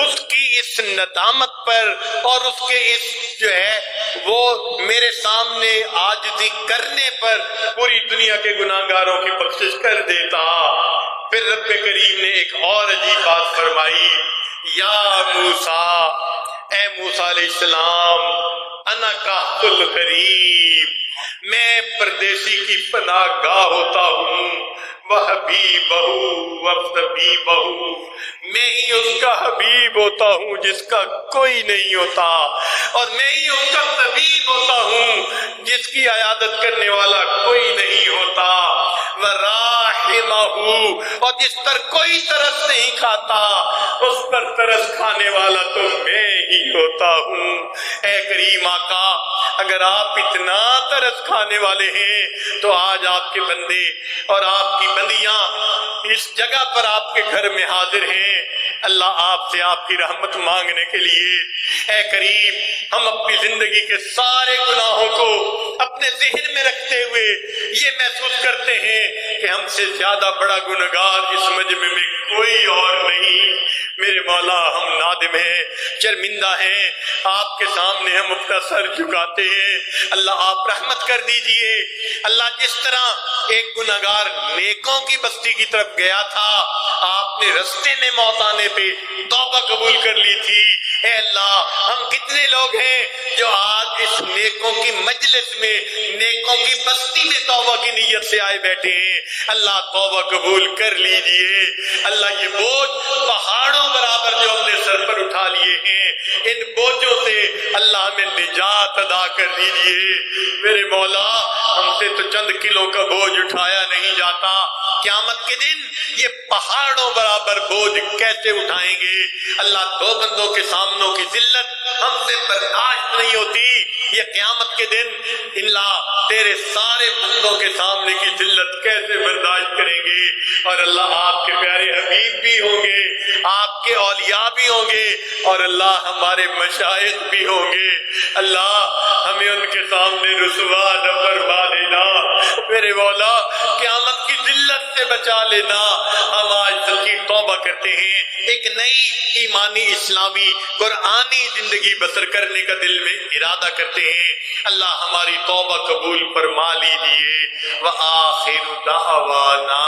اس کی اس ندامت پر، اور اس کے اس جو ہے وہ میرے سامنے عاجزی کرنے پر پوری دنیا کے گناہگاروں کی بخشش کر دیتا۔ پھر رب کریم نے ایک اور عجیب بات فرمائی، یا موسیٰ، اے موسیٰ علیہ السلام، انا کہت الغریب، میں پردیسی کی پناہ گاہ ہوتا ہوں، وحبیبہ وصبیبہ، میں ہی اس کا حبیب ہوتا ہوں جس کا کوئی نہیں ہوتا، اور میں ہی اس کا طبیب ہوتا ہوں جس کی عیادت کرنے والا کوئی نہیں ہوتا، وراحمہ، اور جس پر کوئی ترس نہیں کھاتا اس پر ترس کھانے والا تو میں ہی ہوتا ہوں۔ اے کریم آقا، اگر آپ اتنا ترس کھانے والے ہیں تو آج آپ کے بندے اور آپ کی بندیاں اس جگہ پر آپ کے گھر میں حاضر ہیں، اللہ آپ سے آپ کی رحمت مانگنے کے لیے۔ اے کریم، ہم اپنی زندگی کے سارے گناہوں کو اپنے ذہن میں رکھتے ہوئے یہ محسوس کرتے ہیں کہ ہم سے زیادہ بڑا گنہگار اس مجمع میں کوئی اور نہیں۔ میرے مولا، ہم نادم ہیں، شرمندہ ہیں، آپ کے سامنے ہم اپنا سر جھکاتے ہیں۔ اللہ آپ رحمت کر دیجئے۔ اللہ، جس طرح ایک گنہگار نیکوں کی بستی کی طرف گیا تھا، آپ نے رستے میں موت آنے پہ توبہ قبول کر لی تھی، اے اللہ ہم کتنے لوگ ہیں جو آج اس نیکوں کی مجلس میں، نیکوں کی بستی میں توبہ کی نیت سے آئے بیٹھے ہیں۔ اللہ توبہ قبول کر لیجئے۔ اللہ، یہ بوجھ پہاڑوں برابر جو ہم نے سر پر اٹھا لیے ہیں، ان بوجھوں سے اللہ ہمیں نجات عطا کر دیجئے۔ میرے مولا، ہم سے تو چند کلوں کا بوجھ اٹھایا نہیں جاتا، قیامت کے دن یہ پہاڑوں برابر بوجھ کیسے اٹھائیں گے؟ اللہ، دو بندوں کے سامنوں کی ذلت ہم سے برداشت نہیں ہوتی، یہ قیامت کے دن اللہ تیرے سارے بندوں کے سامنے کی ذلت کیسے برداشت کریں گے؟ اور اللہ آپ کے پیارے حبیب بھی ہوں گے، آپ کے اولیاء بھی ہوں گے، اور اللہ ہمارے مشائخ بھی ہوں گے۔ اللہ ہمیں ان کے سامنے رسوا نہ فرما دینا، میرے مولا قیامت کی ذلت سے بچا لینا۔ ہم آج سچی توبہ کرتے ہیں، ایک نئی ایمانی اسلامی قرآنی زندگی بسر کرنے کا دل میں ارادہ کرتے ہیں۔ اللہ ہماری توبہ قبول فرما لیجیے۔ وآخر دعوانا